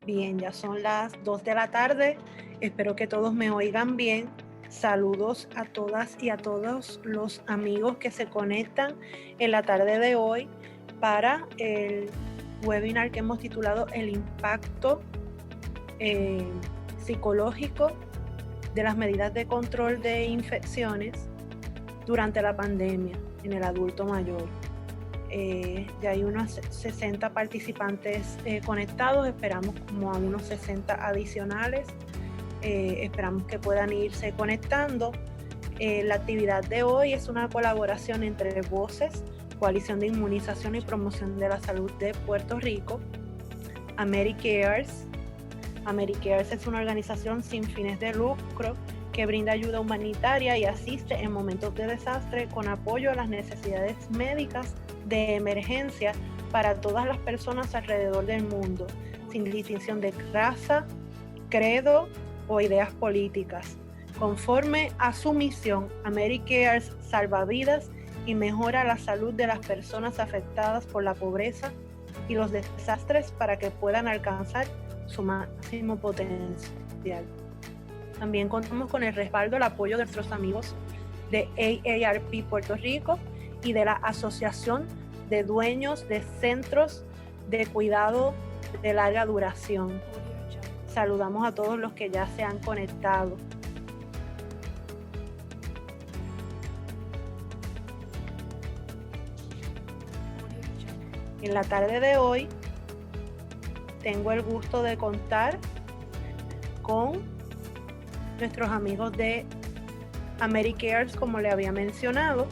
Bien, ya son las 2 de la tarde. Espero que todos me oigan bien. Saludos a todas y a todos los amigos que se conectan en la tarde de hoy para el webinar que hemos titulado El impacto eh, psicológico de las medidas de control de infecciones durante la pandemia en el adulto mayor. Ya hay unos 60 participantes conectados, esperamos como a unos 60 adicionales, esperamos que puedan irse conectando. La actividad de hoy es una colaboración entre Voces, Coalición de Inmunización y Promoción de la Salud de Puerto Rico, AmeriCares. AmeriCares es una organización sin fines de lucro que brinda ayuda humanitaria y asiste en momentos de desastre con apoyo a las necesidades médicas de emergencia para todas las personas alrededor del mundo, sin distinción de raza, credo o ideas políticas. Conforme a su misión, AmeriCares salva vidas y mejora la salud de las personas afectadas por la pobreza y los desastres para que puedan alcanzar su máximo potencial. También contamos con el respaldo, el apoyo de nuestros amigos de AARP Puerto Rico y de la Asociación de Dueños de Centros de Cuidado de Larga Duración. Saludamos a todos los que ya se han conectado. En la tarde de hoy tengo el gusto de contar con nuestros amigos de AmeriCares, como le había mencionado.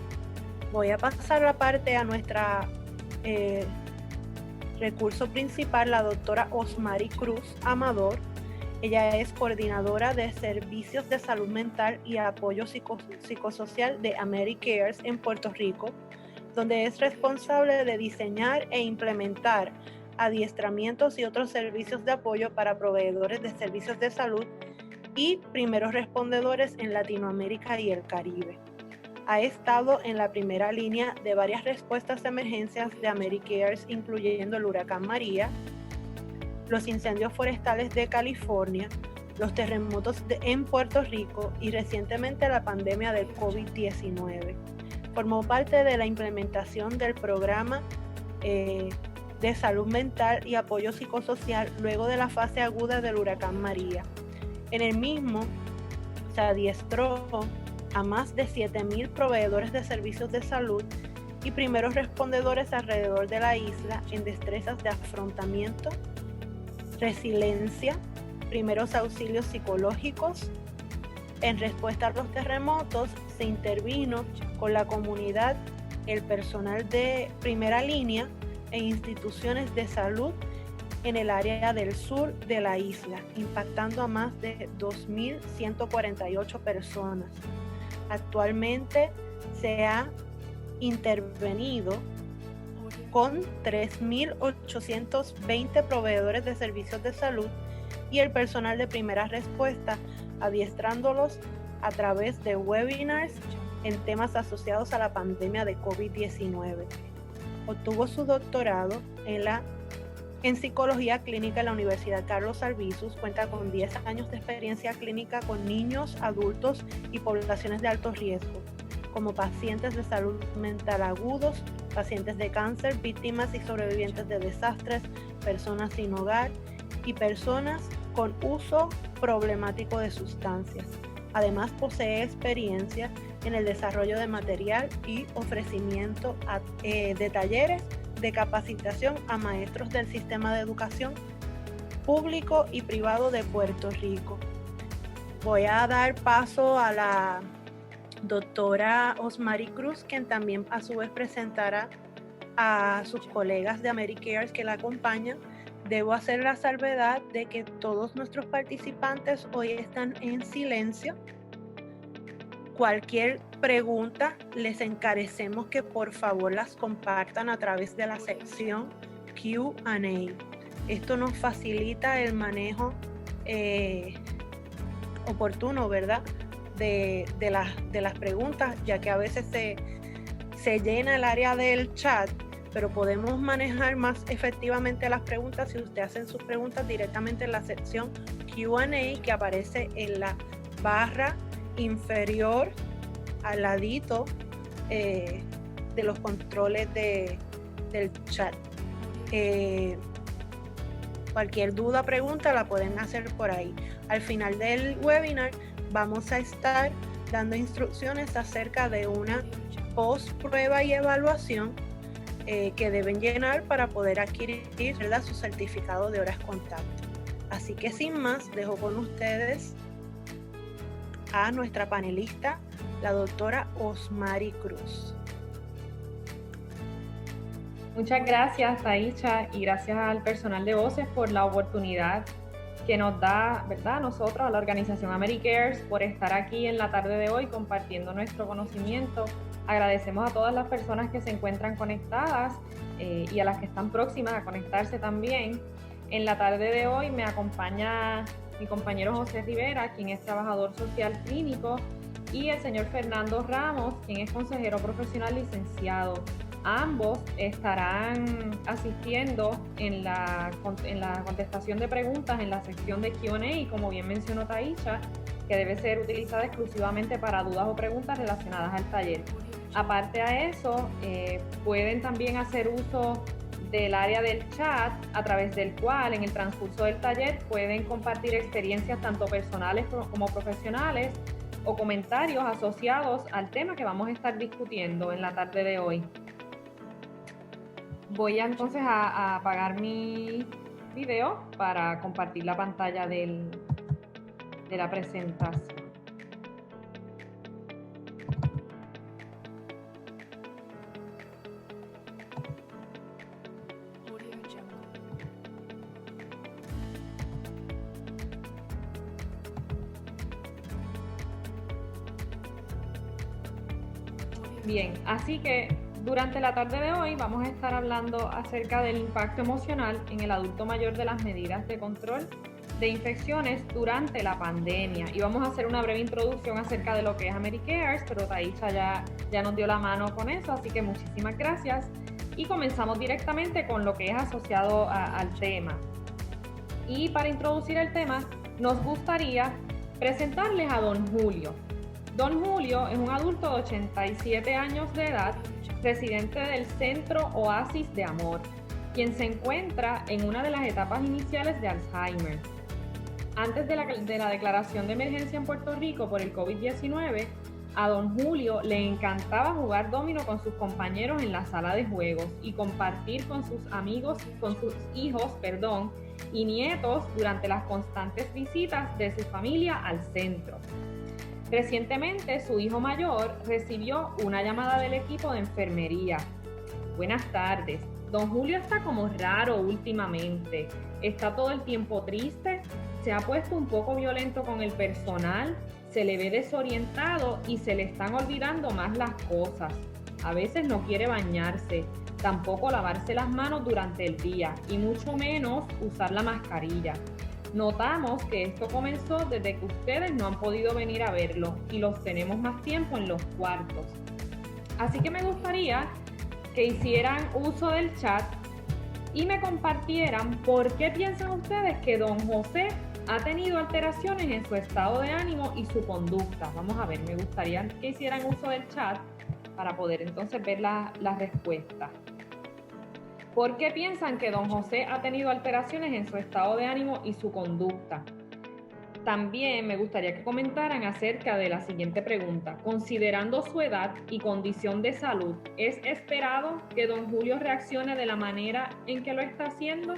Voy a pasar la parte a nuestra recurso principal, la doctora Osmari Cruz Amador. Ella es coordinadora de servicios de salud mental y apoyo psicosocial de AmeriCares en Puerto Rico, donde es responsable de diseñar e implementar adiestramientos y otros servicios de apoyo para proveedores de servicios de salud y primeros respondedores en Latinoamérica y el Caribe. Ha estado en la primera línea de varias respuestas de emergencias de AmeriCares, incluyendo el huracán María, los incendios forestales de California, los terremotos en Puerto Rico y recientemente la pandemia del COVID-19. Formó parte de la implementación del programa de salud mental y apoyo psicosocial luego de la fase aguda del huracán María. En el mismo se adiestró a más de 7,000 proveedores de servicios de salud y primeros respondedores alrededor de la isla en destrezas de afrontamiento, resiliencia, primeros auxilios psicológicos. En respuesta a los terremotos, se intervino con la comunidad, el personal de primera línea e instituciones de salud en el área del sur de la isla, impactando a más de 2,148 personas. Actualmente se ha intervenido con 3,820 proveedores de servicios de salud y el personal de primera respuesta, adiestrándolos a través de webinars en temas asociados a la pandemia de COVID-19. Obtuvo su doctorado en psicología clínica en la Universidad Carlos Albizu. Cuenta con 10 años de experiencia clínica con niños, adultos y poblaciones de alto riesgo, como pacientes de salud mental agudos, pacientes de cáncer, víctimas y sobrevivientes de desastres, personas sin hogar y personas con uso problemático de sustancias. Además, posee experiencia en el desarrollo de material y ofrecimiento de talleres de capacitación a maestros del sistema de educación público y privado de Puerto Rico. Voy a dar paso a la doctora Osmari Cruz, quien también a su vez presentará a sus colegas de AmeriCares que la acompañan. Debo hacer la salvedad de que todos nuestros participantes hoy están en silencio. Cualquier pregunta, les encarecemos que por favor las compartan a través de la sección Q&A. Esto nos facilita el manejo oportuno, ¿verdad? De las preguntas, ya que a veces se llena el área del chat pero podemos manejar más efectivamente las preguntas si usted hace sus preguntas directamente en la sección Q&A que aparece en la barra inferior al ladito de los controles del chat. Cualquier duda, pregunta la pueden hacer por ahí. Al final del webinar vamos a estar dando instrucciones acerca de una post prueba y evaluación que deben llenar para poder adquirir, ¿verdad?, su certificado de horas contacto. Así que sin más, dejo con ustedes a nuestra panelista, la doctora Osmari Cruz. Muchas gracias, Taicha, y gracias al personal de Voces por la oportunidad que nos da, ¿verdad?, a nosotros, a la organización AmeriCares, por estar aquí en la tarde de hoy compartiendo nuestro conocimiento. Agradecemos a todas las personas que se encuentran conectadas y a las que están próximas a conectarse también. En la tarde de hoy me acompaña mi compañero José Rivera, quien es trabajador social clínico, y el señor Fernando Ramos, quien es consejero profesional licenciado. Ambos estarán asistiendo en la contestación de preguntas en la sección de Q&A, y como bien mencionó Taicha, que debe ser utilizada exclusivamente para dudas o preguntas relacionadas al taller. Aparte a eso, pueden también hacer uso del área del chat, a través del cual en el transcurso del taller pueden compartir experiencias tanto personales como profesionales o comentarios asociados al tema que vamos a estar discutiendo en la tarde de hoy. Voy entonces a apagar mi video para compartir la pantalla de la presentación. Bien, así que durante la tarde de hoy vamos a estar hablando acerca del impacto emocional en el adulto mayor de las medidas de control de infecciones durante la pandemia. Y vamos a hacer una breve introducción acerca de lo que es AmeriCares, pero Taicha ya nos dio la mano con eso, así que muchísimas gracias. Y comenzamos directamente con lo que es asociado al tema. Y para introducir el tema, nos gustaría presentarles a don Julio. Don Julio es un adulto de 87 años de edad, residente del Centro Oasis de Amor, quien se encuentra en una de las etapas iniciales de Alzheimer. Antes de la declaración de emergencia en Puerto Rico por el COVID-19, a don Julio le encantaba jugar dominó con sus compañeros en la sala de juegos y compartir con sus amigos, con sus hijos, y nietos durante las constantes visitas de su familia al centro. Recientemente, su hijo mayor recibió una llamada del equipo de enfermería. Buenas tardes. Don Julio está como raro últimamente. Está todo el tiempo triste, se ha puesto un poco violento con el personal, se le ve desorientado y se le están olvidando más las cosas. A veces no quiere bañarse, tampoco lavarse las manos durante el día y mucho menos usar la mascarilla. Notamos que esto comenzó desde que ustedes no han podido venir a verlo y los tenemos más tiempo en los cuartos. Así que me gustaría que hicieran uso del chat y me compartieran por qué piensan ustedes que don José ha tenido alteraciones en su estado de ánimo y su conducta. Vamos a ver, me gustaría que hicieran uso del chat para poder entonces ver las respuestas. ¿Por qué piensan que don José ha tenido alteraciones en su estado de ánimo y su conducta? También me gustaría que comentaran acerca de la siguiente pregunta. Considerando su edad y condición de salud, ¿es esperado que don Julio reaccione de la manera en que lo está haciendo?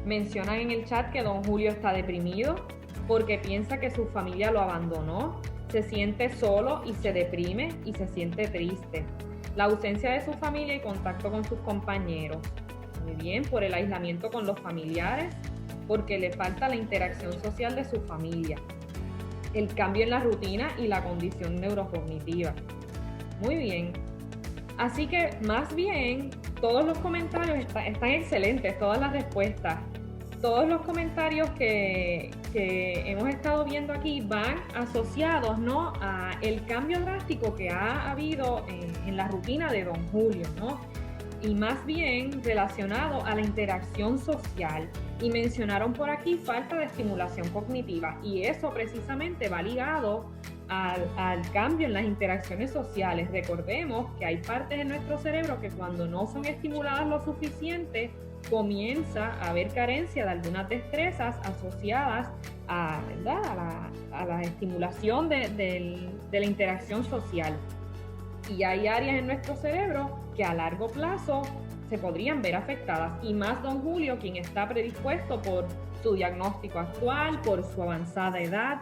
Mencionan en el chat que don Julio está deprimido porque piensa que su familia lo abandonó, se siente solo y se deprime y se siente triste. La ausencia de su familia y contacto con sus compañeros. Muy bien, por el aislamiento con los familiares, porque le falta la interacción social de su familia. El cambio en la rutina y la condición neurocognitiva. Muy bien. Así que, más bien, todos los comentarios están excelentes, todas las respuestas. Todos los comentarios que que hemos estado viendo aquí van asociados, ¿no?, a el cambio drástico que ha habido en la rutina de don Julio, ¿no?, y más bien relacionado a la interacción social. Y mencionaron por aquí falta de estimulación cognitiva, y eso precisamente va ligado al cambio en las interacciones sociales. Recordemos que hay partes en nuestro cerebro que cuando no son estimuladas lo suficiente, comienza a haber carencia de algunas destrezas asociadas a, ¿verdad?, a la estimulación de la interacción social. Y hay áreas en nuestro cerebro que a largo plazo se podrían ver afectadas, y más don Julio, quien está predispuesto por su diagnóstico actual, por su avanzada edad.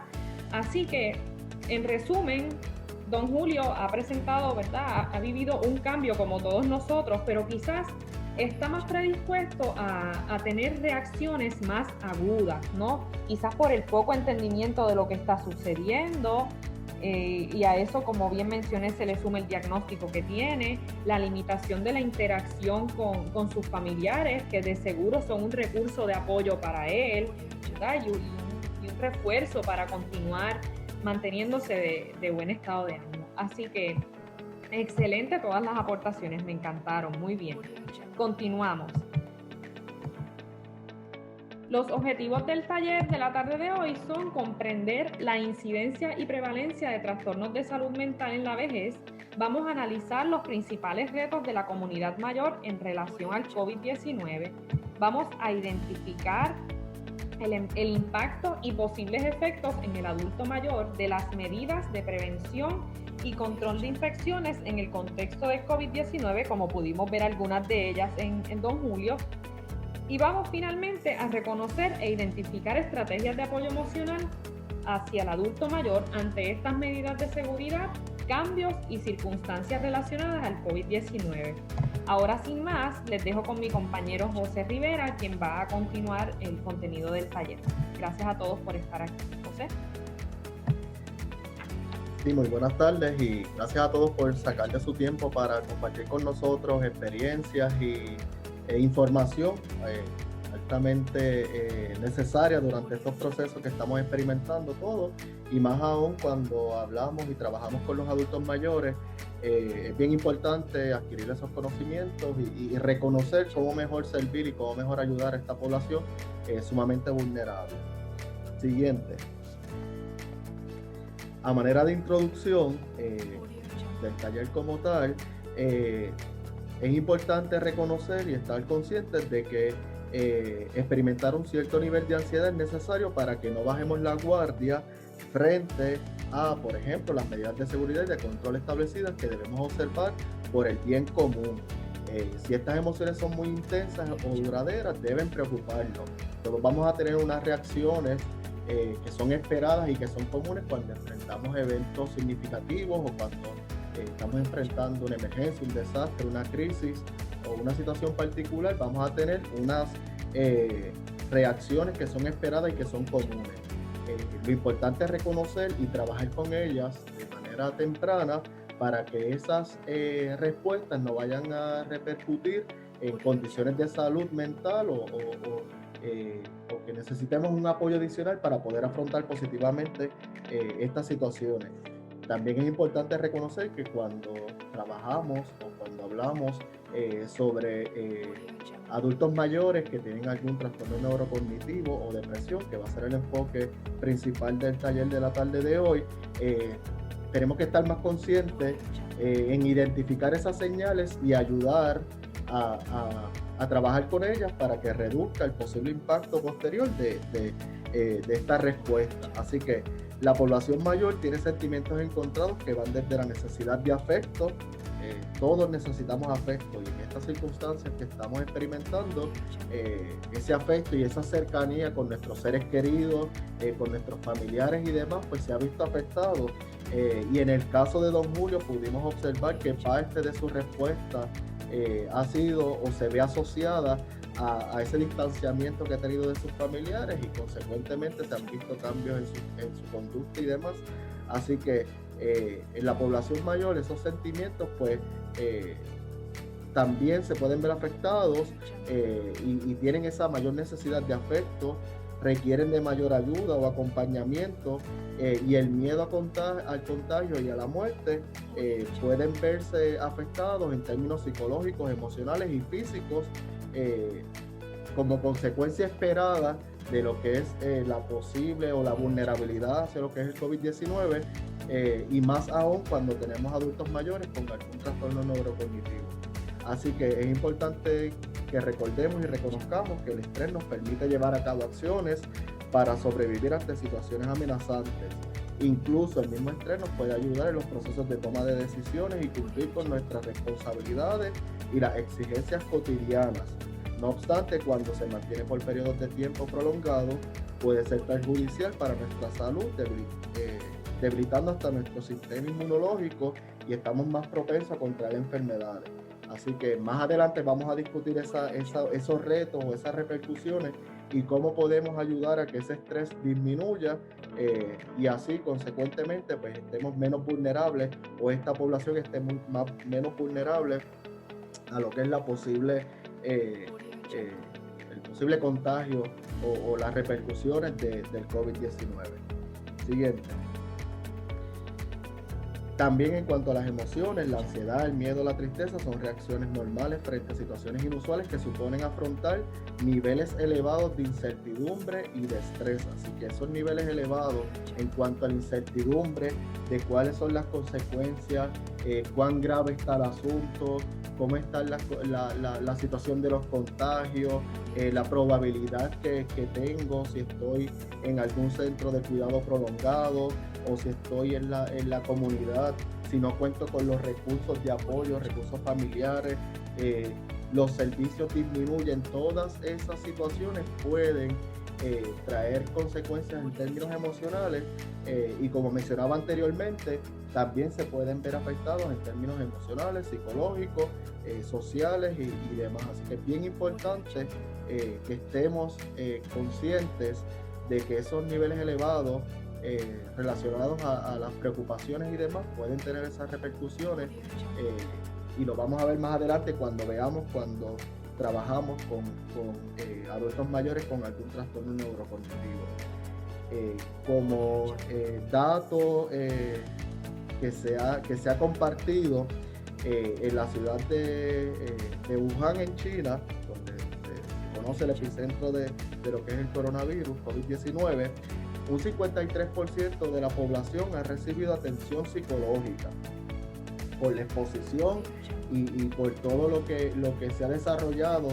Así que, en resumen, don Julio ha presentado, ¿verdad?, ha vivido un cambio como todos nosotros, pero quizás está más predispuesto a tener reacciones más agudas, ¿no? Quizás por el poco entendimiento de lo que está sucediendo, y a eso, como bien mencioné, se le suma el diagnóstico que tiene, la limitación de la interacción con sus familiares, que de seguro son un recurso de apoyo para él, ¿verdad?, y un refuerzo para continuar manteniéndose de buen estado de ánimo. Así que, excelente todas las aportaciones, me encantaron, muy bien. Continuamos. Los objetivos del taller de la tarde de hoy son comprender la incidencia y prevalencia de trastornos de salud mental en la vejez. Vamos a analizar los principales retos de la comunidad mayor en relación al COVID-19. Vamos a identificar el impacto y posibles efectos en el adulto mayor de las medidas de prevención y control de infecciones en el contexto del COVID-19, como pudimos ver algunas de ellas en don Julio. Y vamos finalmente a reconocer e identificar estrategias de apoyo emocional hacia el adulto mayor ante estas medidas de seguridad, cambios y circunstancias relacionadas al COVID-19. Ahora, sin más, les dejo con mi compañero José Rivera, quien va a continuar el contenido del taller. Gracias a todos por estar aquí. José. Sí, muy buenas tardes y gracias a todos por sacar de su tiempo para compartir con nosotros experiencias e información altamente necesaria durante estos procesos que estamos experimentando todos, y más aún cuando hablamos y trabajamos con los adultos mayores. Es bien importante adquirir esos conocimientos y reconocer cómo mejor servir y cómo mejor ayudar a esta población sumamente vulnerable. Siguiente. A manera de introducción del taller como tal, es importante reconocer y estar conscientes de que experimentar un cierto nivel de ansiedad es necesario para que no bajemos la guardia frente a, por ejemplo, las medidas de seguridad y de control establecidas que debemos observar por el bien común. Si estas emociones son muy intensas o duraderas, deben preocuparnos. Todos vamos a tener unas reacciones que son esperadas y que son comunes cuando enfrentamos eventos significativos o cuando estamos enfrentando una emergencia, un desastre, una crisis o una situación particular. Vamos a tener unas reacciones que son esperadas y que son comunes. Lo importante es reconocer y trabajar con ellas de manera temprana para que esas respuestas no vayan a repercutir en condiciones de salud mental o que necesitemos un apoyo adicional para poder afrontar positivamente estas situaciones. También es importante reconocer que cuando trabajamos o cuando hablamos sobre adultos mayores que tienen algún trastorno neurocognitivo o depresión, que va a ser el enfoque principal del taller de la tarde de hoy, tenemos que estar más conscientes en identificar esas señales y ayudar a trabajar con ellas para que reduzca el posible impacto posterior de esta respuesta. Así que la población mayor tiene sentimientos encontrados que van desde la necesidad de afecto. Todos necesitamos afecto, y en estas circunstancias que estamos experimentando, ese afecto y esa cercanía con nuestros seres queridos, con nuestros familiares y demás, pues se ha visto afectado. Y en el caso de don Julio pudimos observar que parte de su respuesta ha sido o se ve asociada a ese distanciamiento que ha tenido de sus familiares, y consecuentemente se han visto cambios en su conducta y demás. Así que en la población mayor esos sentimientos pues también se pueden ver afectados y tienen esa mayor necesidad de afecto requieren de mayor ayuda o acompañamiento, y el miedo al contagio y a la muerte pueden verse afectados en términos psicológicos, emocionales y físicos, como consecuencia esperada de lo que es la posible o la vulnerabilidad hacia lo que es el COVID-19, y más aún cuando tenemos adultos mayores con algún trastorno neurocognitivo. Así que es importante que recordemos y reconozcamos que el estrés nos permite llevar a cabo acciones para sobrevivir ante situaciones amenazantes. Incluso el mismo estrés nos puede ayudar en los procesos de toma de decisiones y cumplir con nuestras responsabilidades y las exigencias cotidianas. No obstante, cuando se mantiene por periodos de tiempo prolongados, puede ser perjudicial para nuestra salud, debilitando hasta nuestro sistema inmunológico y estamos más propensos a contraer enfermedades. Así que más adelante vamos a discutir esos retos o esas repercusiones y cómo podemos ayudar a que ese estrés disminuya, y así consecuentemente pues estemos menos vulnerables, o esta población esté menos vulnerable a lo que es la posible el posible contagio o las repercusiones del COVID-19. Siguiente. También en cuanto a las emociones, la ansiedad, el miedo, la tristeza son reacciones normales frente a situaciones inusuales que suponen afrontar niveles elevados de incertidumbre y de estrés. Así que esos niveles elevados en cuanto a la incertidumbre de cuáles son las consecuencias, cuán grave está el asunto, cómo está la situación de los contagios, la probabilidad que tengo si estoy en algún centro de cuidado prolongado o si estoy en la comunidad, si no cuento con los recursos de apoyo, recursos familiares, los servicios disminuyen. Todas esas situaciones pueden traer consecuencias en términos emocionales, y como mencionaba anteriormente, también se pueden ver afectados en términos emocionales, psicológicos, sociales y demás. Así que es bien importante que estemos conscientes de que esos niveles elevados relacionados a las preocupaciones y demás pueden tener esas repercusiones, y lo vamos a ver más adelante cuando trabajamos con adultos mayores con algún trastorno neurocognitivo. Como dato que se ha compartido, en la ciudad de Wuhan, en China, donde se conoce el epicentro de lo que es el coronavirus, COVID-19, un 53% de la población ha recibido atención psicológica por la exposición y por todo lo que se ha desarrollado,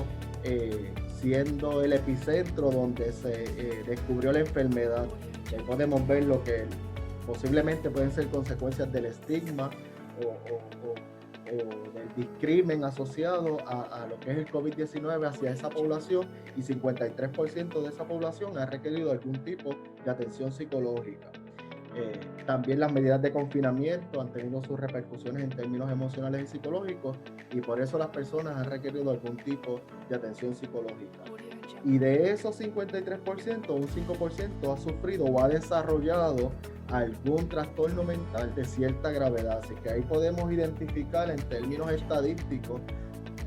siendo el epicentro donde se descubrió la enfermedad. Ahí podemos ver lo que posiblemente pueden ser consecuencias del estigma o del discrimen asociado a lo que es el COVID-19 hacia esa población, y 53% de esa población ha requerido algún tipo de atención psicológica. También las medidas de confinamiento han tenido sus repercusiones en términos emocionales y psicológicos, y por eso las personas han requerido algún tipo de atención psicológica. Y de esos 53%, un 5% ha sufrido o ha desarrollado algún trastorno mental de cierta gravedad. Así que ahí podemos identificar en términos estadísticos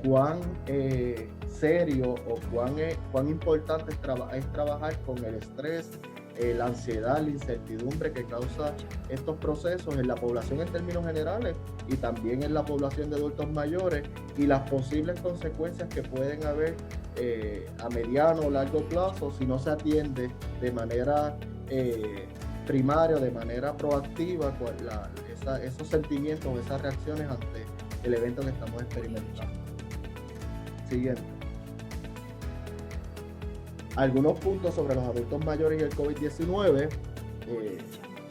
cuán serio o cuán importante es trabajar con el estrés, la ansiedad, la incertidumbre que causa estos procesos en la población en términos generales y también en la población de adultos mayores, y las posibles consecuencias que pueden haber a mediano o largo plazo si no se atiende de manera primaria, de manera proactiva, esos sentimientos, esas reacciones ante el evento que estamos experimentando. Siguiente. Algunos puntos sobre los adultos mayores y el COVID-19.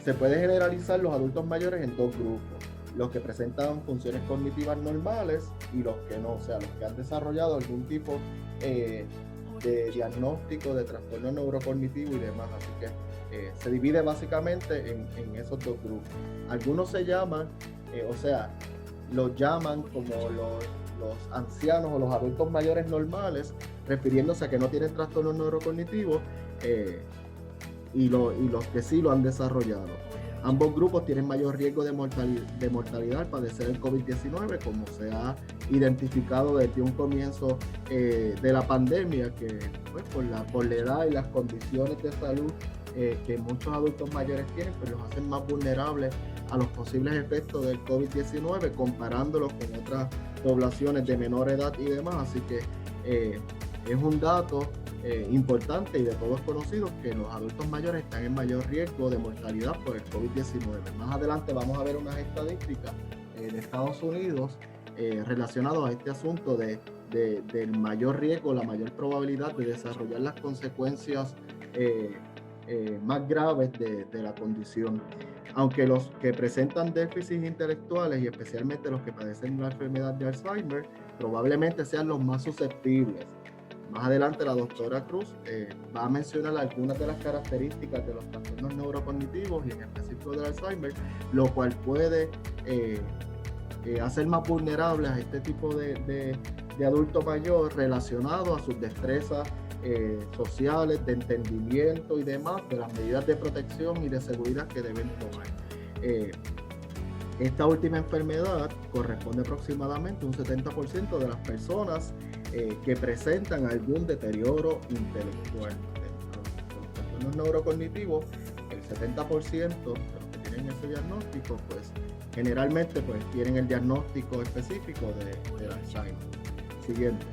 Se puede generalizar los adultos mayores en dos grupos: los que presentan funciones cognitivas normales y los que no, o sea, los que han desarrollado algún tipo de diagnóstico de trastorno neurocognitivo y demás. Así que se divide básicamente en esos dos grupos. Algunos se llaman, los llaman como los ancianos o los adultos mayores normales, refiriéndose a que no tienen trastorno neurocognitivo, y los que sí lo han desarrollado. Ambos grupos tienen mayor riesgo de mortalidad al padecer el COVID-19, como se ha identificado desde un comienzo de la pandemia, que pues, por la edad y las condiciones de salud que muchos adultos mayores tienen, pues los hacen más vulnerables a los posibles efectos del COVID-19, comparándolos con otras poblaciones de menor edad y demás. Así que es un dato importante y de todos conocidos que los adultos mayores están en mayor riesgo de mortalidad por el COVID-19. Más adelante vamos a ver unas estadísticas de Estados Unidos relacionadas a este asunto del mayor riesgo, la mayor probabilidad de desarrollar las consecuencias más graves de la condición. Aunque los que presentan déficits intelectuales y especialmente los que padecen la enfermedad de Alzheimer probablemente sean los más susceptibles. Más adelante la doctora Cruz va a mencionar algunas de las características de los trastornos neurocognitivos y en específico del Alzheimer, lo cual puede hacer más vulnerables a este tipo de adulto mayor relacionado a sus destrezas sociales, de entendimiento y demás, de las medidas de protección y de seguridad que deben tomar. Esta última enfermedad corresponde aproximadamente a un 70% de las personas que presentan algún deterioro intelectual. De los trastornos neurocognitivos, el 70% de los que tienen ese diagnóstico, pues generalmente pues, tienen el diagnóstico específico del Alzheimer. Siguiente.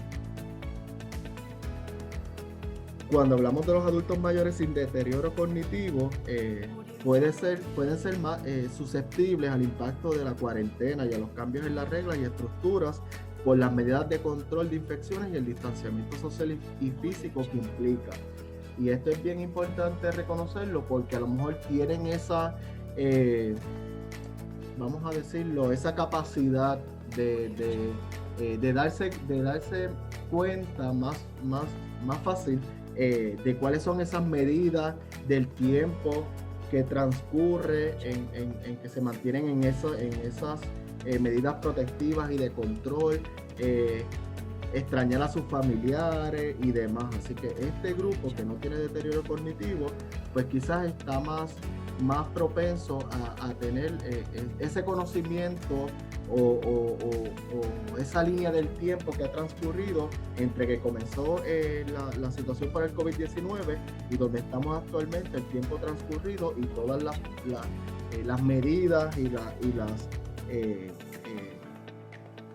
Cuando hablamos de los adultos mayores sin deterioro cognitivo, pueden ser más susceptibles al impacto de la cuarentena y a los cambios en las reglas y estructuras por las medidas de control de infecciones y el distanciamiento social y físico que implica. Y esto es bien importante reconocerlo porque a lo mejor tienen esa, vamos a decirlo, esa capacidad de darse cuenta más fácil de cuáles son esas medidas del tiempo que transcurre en que se mantienen en esas medidas protectivas y de control, extrañar a sus familiares y demás. Así que este grupo que no tiene deterioro cognitivo, pues quizás está más propenso a tener ese conocimiento o esa línea del tiempo que ha transcurrido entre que comenzó la situación por el COVID-19 y donde estamos actualmente, el tiempo transcurrido y todas las medidas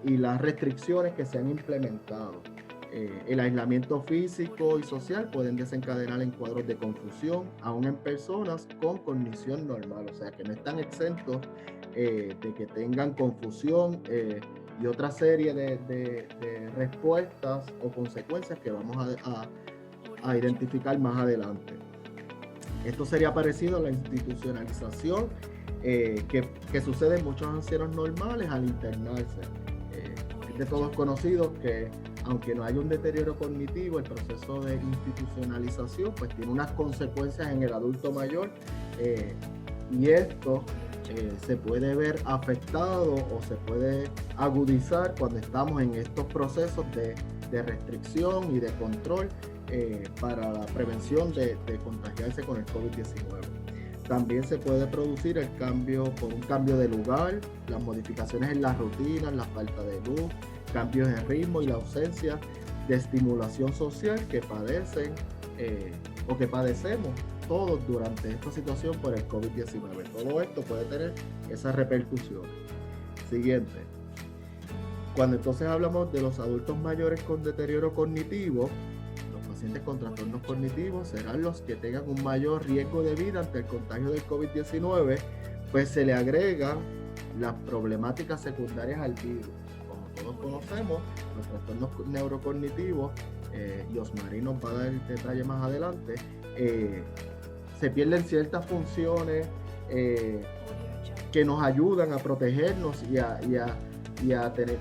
y las restricciones que se han implementado. El aislamiento físico y social pueden desencadenar en cuadros de confusión, aún en personas con cognición normal, o sea que no están exentos de que tengan confusión y otra serie de respuestas o consecuencias que vamos a identificar más adelante. Esto sería parecido a la institucionalización que sucede en muchos ancianos normales al internarse. Es de todos conocidos que aunque no haya un deterioro cognitivo, el proceso de institucionalización pues tiene unas consecuencias en el adulto mayor y esto se puede ver afectado o se puede agudizar cuando estamos en estos procesos de restricción y de control para la prevención de contagiarse con el COVID-19. También se puede producir el cambio por un cambio de lugar, las modificaciones en las rutinas, la falta de luz, cambios en ritmo y la ausencia de estimulación social que padecen o que padecemos todos durante esta situación por el COVID-19. Todo esto puede tener esas repercusiones. Siguiente. Cuando entonces hablamos de los adultos mayores con deterioro cognitivo, los pacientes con trastornos cognitivos serán los que tengan un mayor riesgo de vida ante el contagio del COVID-19, pues se le agregan las problemáticas secundarias al virus. Todos conocemos los trastornos neurocognitivos y Osmari nos va a dar el detalle más adelante. Se pierden ciertas funciones que nos ayudan a protegernos y a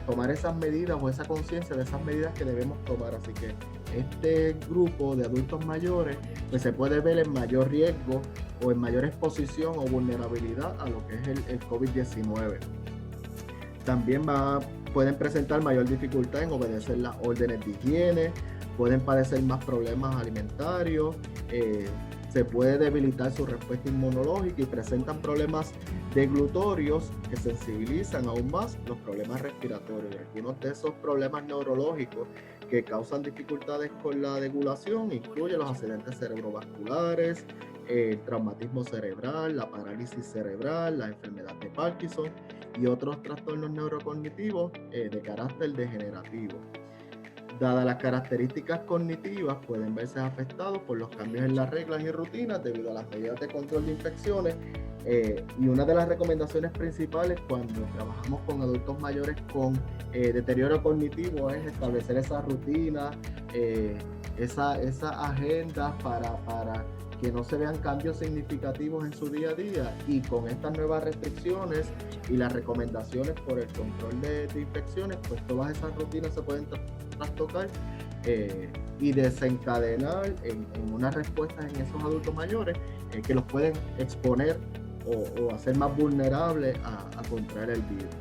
tomar esas medidas o esa conciencia de esas medidas que debemos tomar. Así que este grupo de adultos mayores pues se puede ver en mayor riesgo o en mayor exposición o vulnerabilidad a lo que es el COVID-19. También pueden presentar mayor dificultad en obedecer las órdenes de higiene, pueden padecer más problemas alimentarios, se puede debilitar su respuesta inmunológica y presentan problemas deglutorios que sensibilizan aún más los problemas respiratorios. Y algunos de esos problemas neurológicos que causan dificultades con la degulación incluyen los accidentes cerebrovasculares, el traumatismo cerebral, la parálisis cerebral, la enfermedad de Parkinson y otros trastornos neurocognitivos de carácter degenerativo. Dadas las características cognitivas, pueden verse afectados por los cambios en las reglas y rutinas debido a las medidas de control de infecciones. Y una de las recomendaciones principales cuando trabajamos con adultos mayores con deterioro cognitivo es establecer esa rutina, esa agenda para que no se vean cambios significativos en su día a día, y con estas nuevas restricciones y las recomendaciones por el control de infecciones, pues todas esas rutinas se pueden trastocar y desencadenar en unas respuestas en esos adultos mayores que los pueden exponer o hacer más vulnerables a contraer el virus.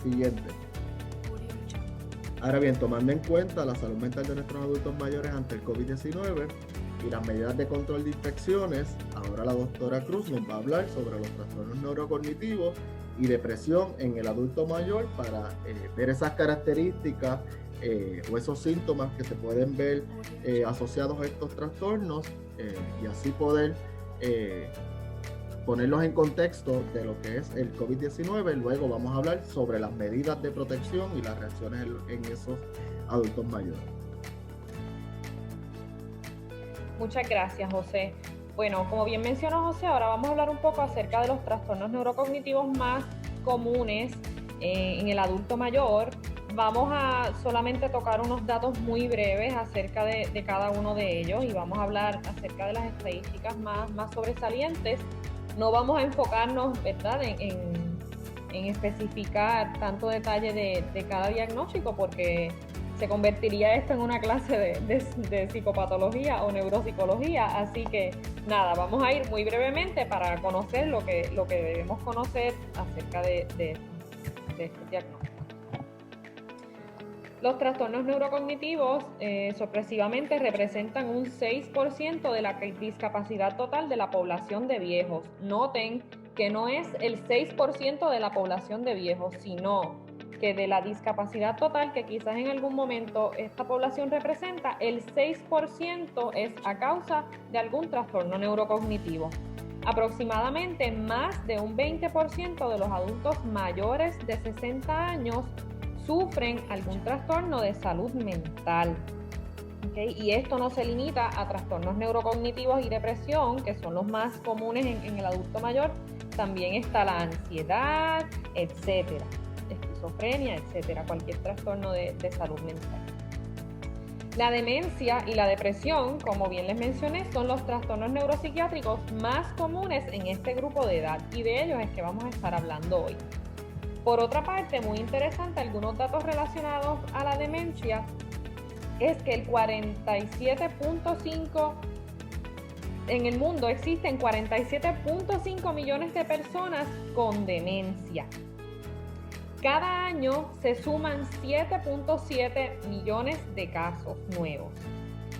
Siguiente. Ahora bien, tomando en cuenta la salud mental de nuestros adultos mayores ante el COVID-19 y las medidas de control de infecciones, ahora la doctora Cruz nos va a hablar sobre los trastornos neurocognitivos y depresión en el adulto mayor para ver esas características o esos síntomas que se pueden ver asociados a estos trastornos y así poder ponerlos en contexto de lo que es el COVID-19. Luego vamos a hablar sobre las medidas de protección y las reacciones en esos adultos mayores. Muchas gracias, José. Bueno, como bien mencionó José, ahora vamos a hablar un poco acerca de los trastornos neurocognitivos más comunes en el adulto mayor. Vamos a solamente tocar unos datos muy breves acerca de cada uno de ellos y vamos a hablar acerca de las estadísticas más sobresalientes. No vamos a enfocarnos, ¿verdad?, en especificar tanto detalle de cada diagnóstico, porque se convertiría esto en una clase de psicopatología o neuropsicología. Así que nada, vamos a ir muy brevemente para conocer lo que debemos conocer acerca de este diagnóstico. Los trastornos neurocognitivos sorpresivamente representan un 6% de la discapacidad total de la población de viejos. Noten que no es el 6% de la población de viejos, sino que de la discapacidad total que quizás en algún momento esta población representa, el 6% es a causa de algún trastorno neurocognitivo. Aproximadamente más de un 20% de los adultos mayores de 60 años sufren algún trastorno de salud mental. ¿Okay? Y esto no se limita a trastornos neurocognitivos y depresión, que son los más comunes en el adulto mayor. También está la ansiedad, etcétera, esquizofrenia, etcétera, cualquier trastorno de salud mental. La demencia y la depresión, como bien les mencioné, son los trastornos neuropsiquiátricos más comunes en este grupo de edad, y de ellos es que vamos a estar hablando hoy. Por otra parte, muy interesante, algunos datos relacionados a la demencia es que el 47.5 en el mundo existen 47.5 millones de personas con demencia. Cada año se suman 7.7 millones de casos nuevos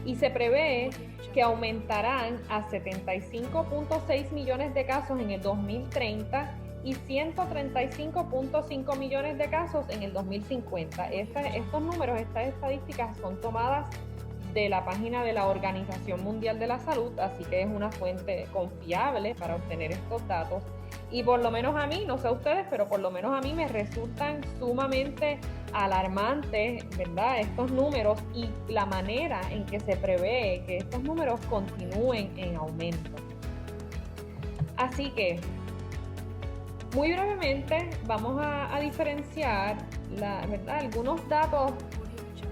y se prevé que aumentarán a 75.6 millones de casos en el 2030 y 135.5 millones de casos en el 2050. Estos números, estas estadísticas son tomadas de la página de la Organización Mundial de la Salud, así que es una fuente confiable para obtener estos datos. Y por lo menos a mí, no sé a ustedes, pero por lo menos a mí me resultan sumamente alarmantes, ¿verdad?, estos números y la manera en que se prevé que estos números continúen en aumento. Así que, muy brevemente, vamos a diferenciar ¿verdad?, algunos datos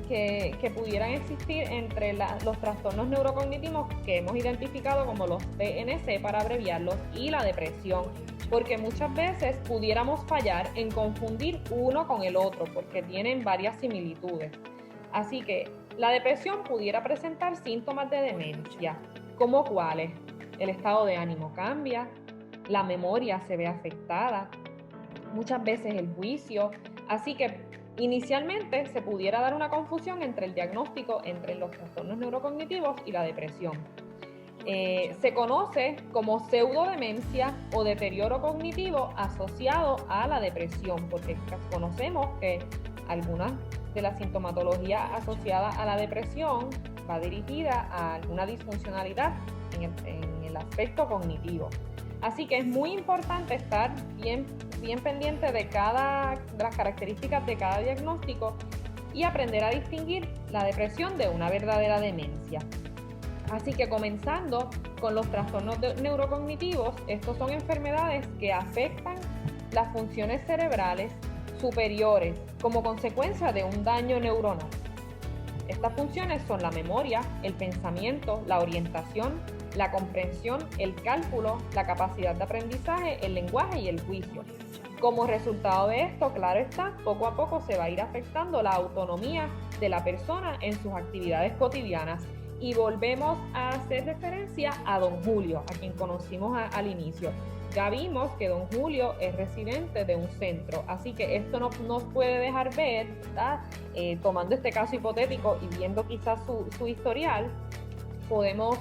que pudieran existir entre los trastornos neurocognitivos que hemos identificado como los TNC, para abreviarlos, y la depresión, porque muchas veces pudiéramos fallar en confundir uno con el otro porque tienen varias similitudes. Así que la depresión pudiera presentar síntomas de demencia, como cuáles: el estado de ánimo cambia, la memoria se ve afectada, muchas veces el juicio. Así que Inicialmente se pudiera dar una confusión entre el diagnóstico entre los trastornos neurocognitivos y la depresión. Se conoce como pseudodemencia o deterioro cognitivo asociado a la depresión, porque conocemos que algunas de la sintomatología asociada a la depresión va dirigida a alguna disfuncionalidad en el aspecto cognitivo. Así que es muy importante estar bien pendiente de las características de cada diagnóstico y aprender a distinguir la depresión de una verdadera demencia. Así que comenzando con los trastornos neurocognitivos, estos son enfermedades que afectan las funciones cerebrales superiores como consecuencia de un daño neuronal. Estas funciones son la memoria, el pensamiento, la orientación, la comprensión, el cálculo, la capacidad de aprendizaje, el lenguaje y el juicio. Como resultado de esto, claro está, poco a poco se va a ir afectando la autonomía de la persona en sus actividades cotidianas. Y volvemos a hacer referencia a don Julio, a quien conocimos al inicio. Ya vimos que don Julio es residente de un centro, así que esto no nos puede dejar ver, ¿verdad? Tomando este caso hipotético y viendo quizás su historial, podemos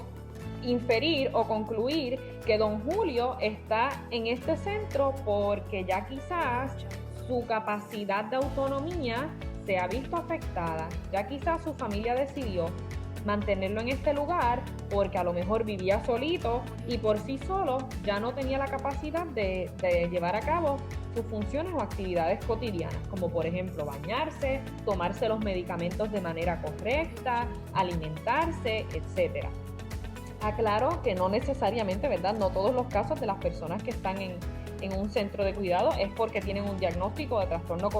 inferir o concluir que don Julio está en este centro porque ya quizás su capacidad de autonomía se ha visto afectada, ya quizás su familia decidió mantenerlo en este lugar porque a lo mejor vivía solito y por sí solo ya no tenía la capacidad de llevar a cabo sus funciones o actividades cotidianas, como por ejemplo bañarse, tomarse los medicamentos de manera correcta, alimentarse, etc. Aclaro que no necesariamente, ¿verdad? No todos los casos de las personas que están en un centro de cuidado es porque tienen un diagnóstico de trastorno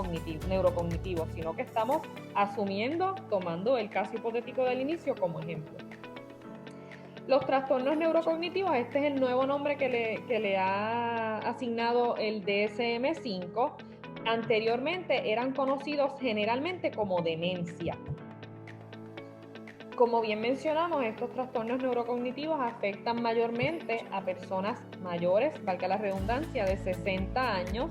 neurocognitivo, sino que estamos asumiendo, tomando el caso hipotético del inicio como ejemplo. Los trastornos neurocognitivos, este es el nuevo nombre que le ha asignado el DSM-5. Anteriormente eran conocidos generalmente como demencia. Como bien mencionamos, estos trastornos neurocognitivos afectan mayormente a personas mayores, valga la redundancia, de 60 años,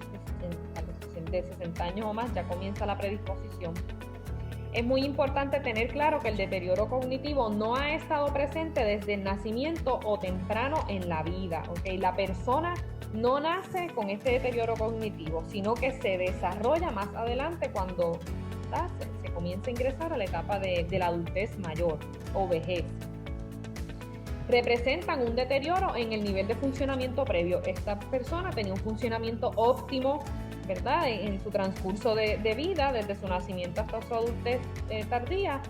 de 60 años o más ya comienza la predisposición. Es muy importante tener claro que el deterioro cognitivo no ha estado presente desde el nacimiento o temprano en la vida, ¿okay? La persona no nace con este deterioro cognitivo, sino que se desarrolla más adelante cuando se comienza a ingresar a la etapa de la adultez mayor o vejez. Representan un deterioro en el nivel de funcionamiento previo. Esta persona tenía un funcionamiento óptimo, ¿verdad? En su transcurso de vida, desde su nacimiento hasta su adultez tardía,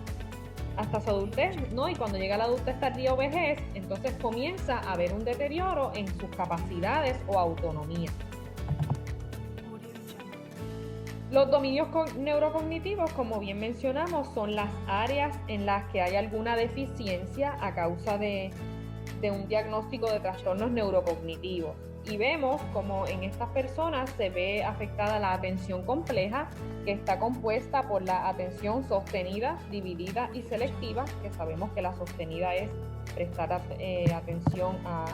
hasta su adultez, ¿no? Y cuando llega la adultez tardía o vejez, entonces comienza a haber un deterioro en sus capacidades o autonomía. Los dominios neurocognitivos, como bien mencionamos, son las áreas en las que hay alguna deficiencia a causa de un diagnóstico de trastornos neurocognitivos. Y vemos como en estas personas se ve afectada la atención compleja, que está compuesta por la atención sostenida, dividida y selectiva, que sabemos que la sostenida es prestar atención a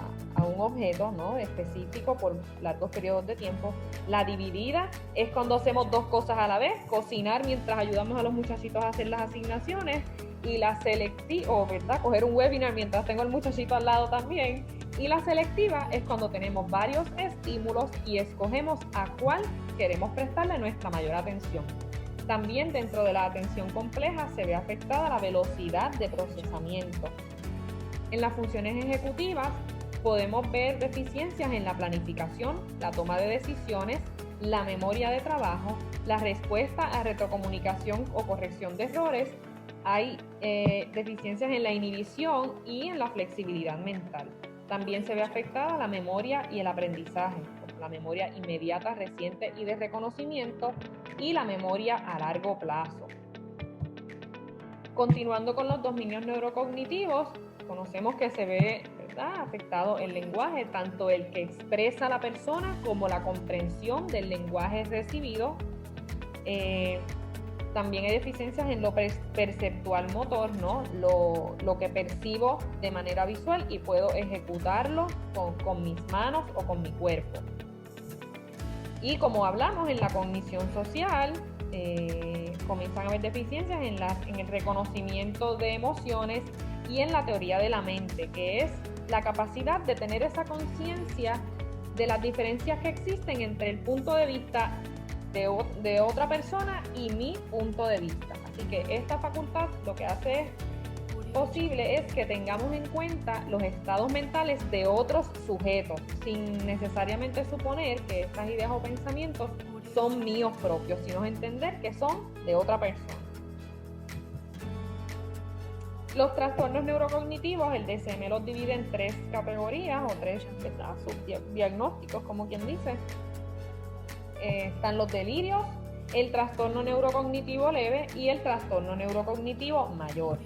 un objeto, ¿no?, específico por largos periodos de tiempo. La dividida es cuando hacemos dos cosas a la vez, cocinar mientras ayudamos a los muchachitos a hacer las asignaciones, y la selectiva, ¿verdad?, coger un webinar mientras tengo al muchachito al lado también. Y la selectiva es cuando tenemos varios estímulos y escogemos a cuál queremos prestarle nuestra mayor atención. También dentro de la atención compleja se ve afectada la velocidad de procesamiento. En las funciones ejecutivas podemos ver deficiencias en la planificación, la toma de decisiones, la memoria de trabajo, la respuesta a retrocomunicación o corrección de errores. Hay deficiencias en la inhibición y en la flexibilidad mental. También se ve afectada la memoria y el aprendizaje, la memoria inmediata, reciente y de reconocimiento, y la memoria a largo plazo. Continuando con los dominios neurocognitivos, conocemos que se ve, ¿verdad?, afectado el lenguaje, tanto el que expresa la persona como la comprensión del lenguaje recibido. También hay deficiencias en lo perceptual motor, ¿no? Lo que percibo de manera visual y puedo ejecutarlo con mis manos o con mi cuerpo. Y como hablamos en la cognición social, comienzan a haber deficiencias en el reconocimiento de emociones y en la teoría de la mente, que es la capacidad de tener esa conciencia de las diferencias que existen entre el punto de vista de otra persona y mi punto de vista. Así que esta facultad lo que hace es posible es que tengamos en cuenta los estados mentales de otros sujetos, sin necesariamente suponer que estas ideas o pensamientos son míos propios, sino entender que son de otra persona. Los trastornos neurocognitivos, el DSM los divide en 3 categorías o 3 subdiagnósticos, como quien dice. Están los delirios, el trastorno neurocognitivo leve y el trastorno neurocognitivo mayor.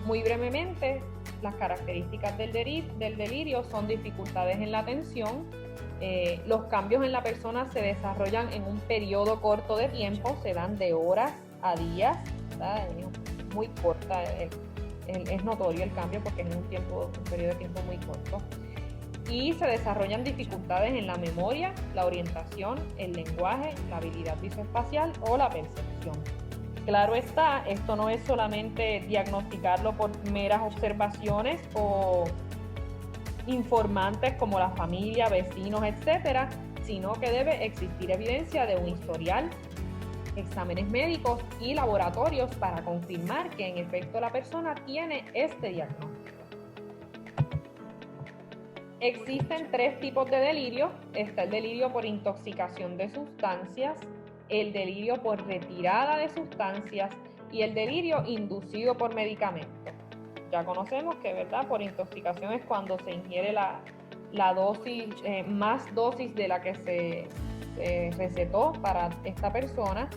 Muy brevemente, las características del delirio son dificultades en la atención. Los cambios en la persona se desarrollan en un periodo corto de tiempo, se dan de horas a días, ¿verdad? Es muy corta, es notorio el cambio porque es un periodo de tiempo muy corto. Y se desarrollan dificultades en la memoria, la orientación, el lenguaje, la habilidad visoespacial o la percepción. Claro está, esto no es solamente diagnosticarlo por meras observaciones o informantes como la familia, vecinos, etcétera, sino que debe existir evidencia de un historial, exámenes médicos y laboratorios para confirmar que en efecto la persona tiene este diagnóstico. Existen 3 tipos de delirio. Está el delirio por intoxicación de sustancias, el delirio por retirada de sustancias y el delirio inducido por medicamentos. Ya conocemos que, ¿verdad?, por intoxicación es cuando se ingiere la dosis, más dosis de la que se recetó para esta persona.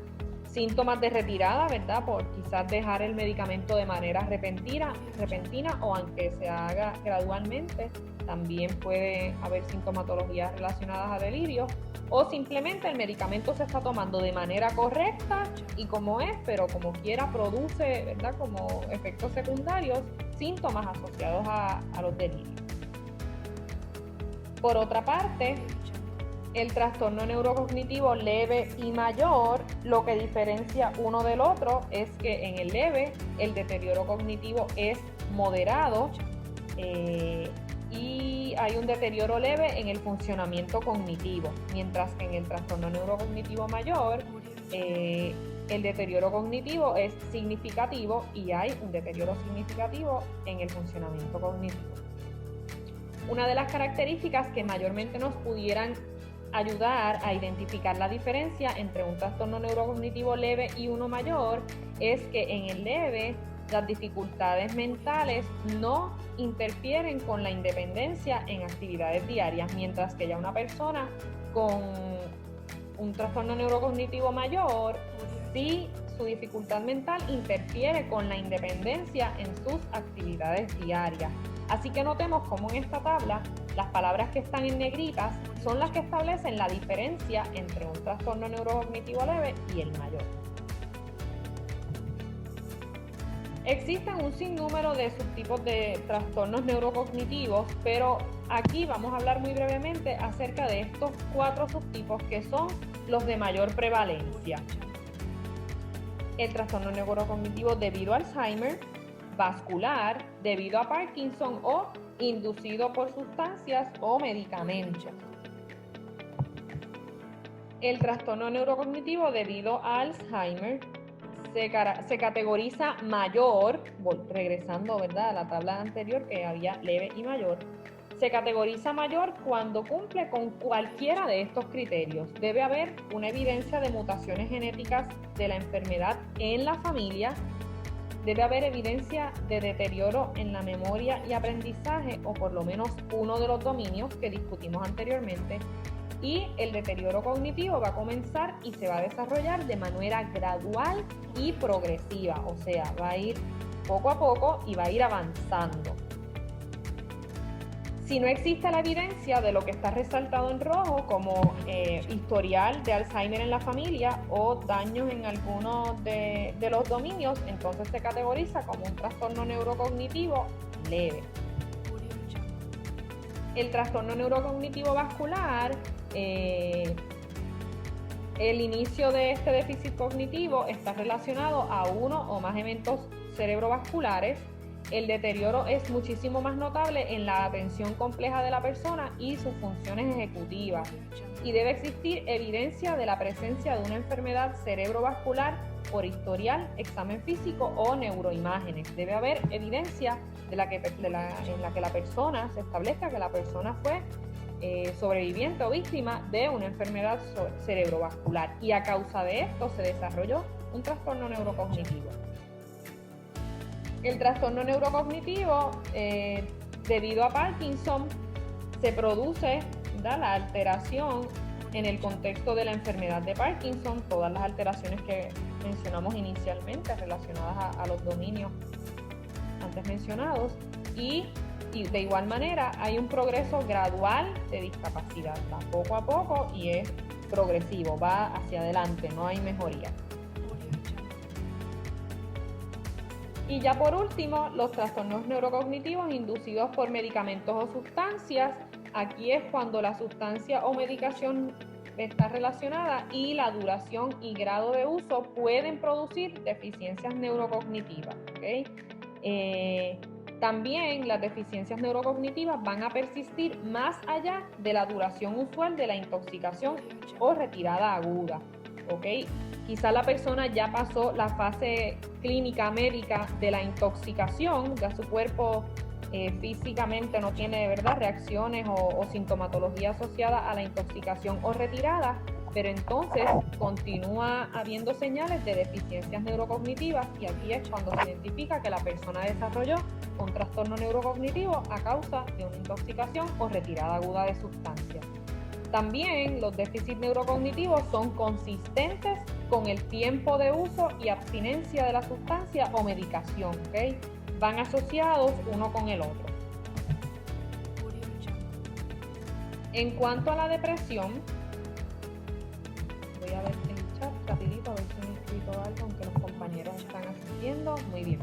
Síntomas de retirada, ¿verdad?, por quizás dejar el medicamento de manera repentina o aunque se haga gradualmente. También puede haber sintomatologías relacionadas a delirio, o simplemente el medicamento se está tomando de manera correcta y como es, pero como quiera produce, ¿verdad?, como efectos secundarios, síntomas asociados a los delirios. Por otra parte, el trastorno neurocognitivo leve y mayor, lo que diferencia uno del otro es que en el leve el deterioro cognitivo es moderado, y hay un deterioro leve en el funcionamiento cognitivo, mientras que en el trastorno neurocognitivo mayor el deterioro cognitivo es significativo y hay un deterioro significativo en el funcionamiento cognitivo. Una de las características que mayormente nos pudieran ayudar a identificar la diferencia entre un trastorno neurocognitivo leve y uno mayor es que en el leve las dificultades mentales no interfieren con la independencia en actividades diarias, mientras que ya una persona con un trastorno neurocognitivo mayor, sí, su dificultad mental interfiere con la independencia en sus actividades diarias. Así que notemos cómo en esta tabla las palabras que están en negritas son las que establecen la diferencia entre un trastorno neurocognitivo leve y el mayor. Existen un sinnúmero de subtipos de trastornos neurocognitivos, pero aquí vamos a hablar muy brevemente acerca de estos 4 subtipos que son los de mayor prevalencia. El trastorno neurocognitivo debido a Alzheimer, vascular, debido a Parkinson o inducido por sustancias o medicamentos. El trastorno neurocognitivo debido a Alzheimer se categoriza mayor, regresando, ¿verdad?, a la tabla anterior que había leve y mayor. Se categoriza mayor cuando cumple con cualquiera de estos criterios. Debe haber una evidencia de mutaciones genéticas de la enfermedad en la familia. Debe haber evidencia de deterioro en la memoria y aprendizaje, o por lo menos uno de los dominios que discutimos anteriormente. Y el deterioro cognitivo va a comenzar y se va a desarrollar de manera gradual y progresiva, o sea, va a ir poco a poco y va a ir avanzando. Si no existe la evidencia de lo que está resaltado en rojo, como historial de Alzheimer en la familia o daños en algunos de los dominios, entonces se categoriza como un trastorno neurocognitivo leve. El trastorno neurocognitivo vascular El inicio de este déficit cognitivo está relacionado a uno o más eventos cerebrovasculares. El deterioro es muchísimo más notable en la atención compleja de la persona y sus funciones ejecutivas. Y debe existir evidencia de la presencia de una enfermedad cerebrovascular por historial, examen físico o neuroimágenes. Debe haber evidencia en la que la persona se establezca que la persona fue sobreviviente o víctima de una enfermedad cerebrovascular, y a causa de esto se desarrolló un trastorno neurocognitivo. El trastorno neurocognitivo, debido a Parkinson, se produce la alteración en el contexto de la enfermedad de Parkinson, todas las alteraciones que mencionamos inicialmente relacionadas a los dominios antes mencionados, y de igual manera hay un progreso gradual de discapacidad, va poco a poco y es progresivo, va hacia adelante, no hay mejoría. Y ya por último, los trastornos neurocognitivos inducidos por medicamentos o sustancias. Aquí es cuando la sustancia o medicación está relacionada y la duración y grado de uso pueden producir deficiencias neurocognitivas, ¿okay? También las deficiencias neurocognitivas van a persistir más allá de la duración usual de la intoxicación o retirada aguda, ¿ok? Quizá la persona ya pasó la fase clínica médica de la intoxicación, ya su cuerpo físicamente no tiene, ¿verdad?, reacciones o sintomatología asociada a la intoxicación o retirada, pero entonces continúa habiendo señales de deficiencias neurocognitivas, y aquí es cuando se identifica que la persona desarrolló un trastorno neurocognitivo a causa de una intoxicación o retirada aguda de sustancias. También los déficits neurocognitivos son consistentes con el tiempo de uso y abstinencia de la sustancia o medicación, ¿okay? Van asociados uno con el otro. En cuanto a la depresión, voy a ver el chat rapidito a ver si me he escrito algo, aunque los compañeros están asistiendo. Muy bien.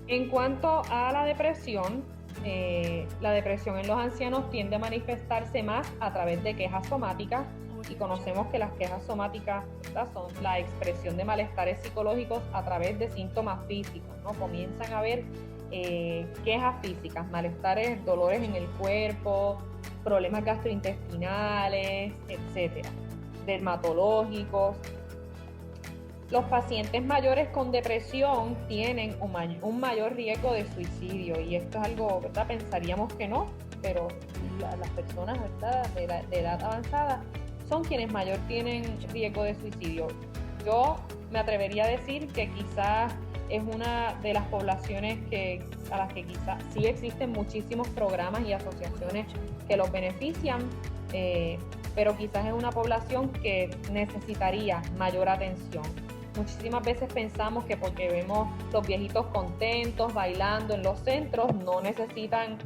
En cuanto a la depresión en los ancianos tiende a manifestarse más a través de quejas somáticas, y conocemos que las quejas somáticas, ¿verdad?, son la expresión de malestares psicológicos a través de síntomas físicos, ¿no? Comienzan a haber quejas físicas, malestares, dolores en el cuerpo, problemas gastrointestinales, etcétera, dermatológicos. Los pacientes mayores con depresión tienen un mayor riesgo de suicidio, y esto es algo, ¿verdad?, pensaríamos que no, pero las personas, ¿verdad?, de edad avanzada son quienes mayor tienen riesgo de suicidio. Yo me atrevería a decir que quizás es una de las poblaciones a las que quizás sí existen muchísimos programas y asociaciones que los benefician, pero quizás es una población que necesitaría mayor atención. Muchísimas veces pensamos que porque vemos los viejitos contentos bailando en los centros no necesitan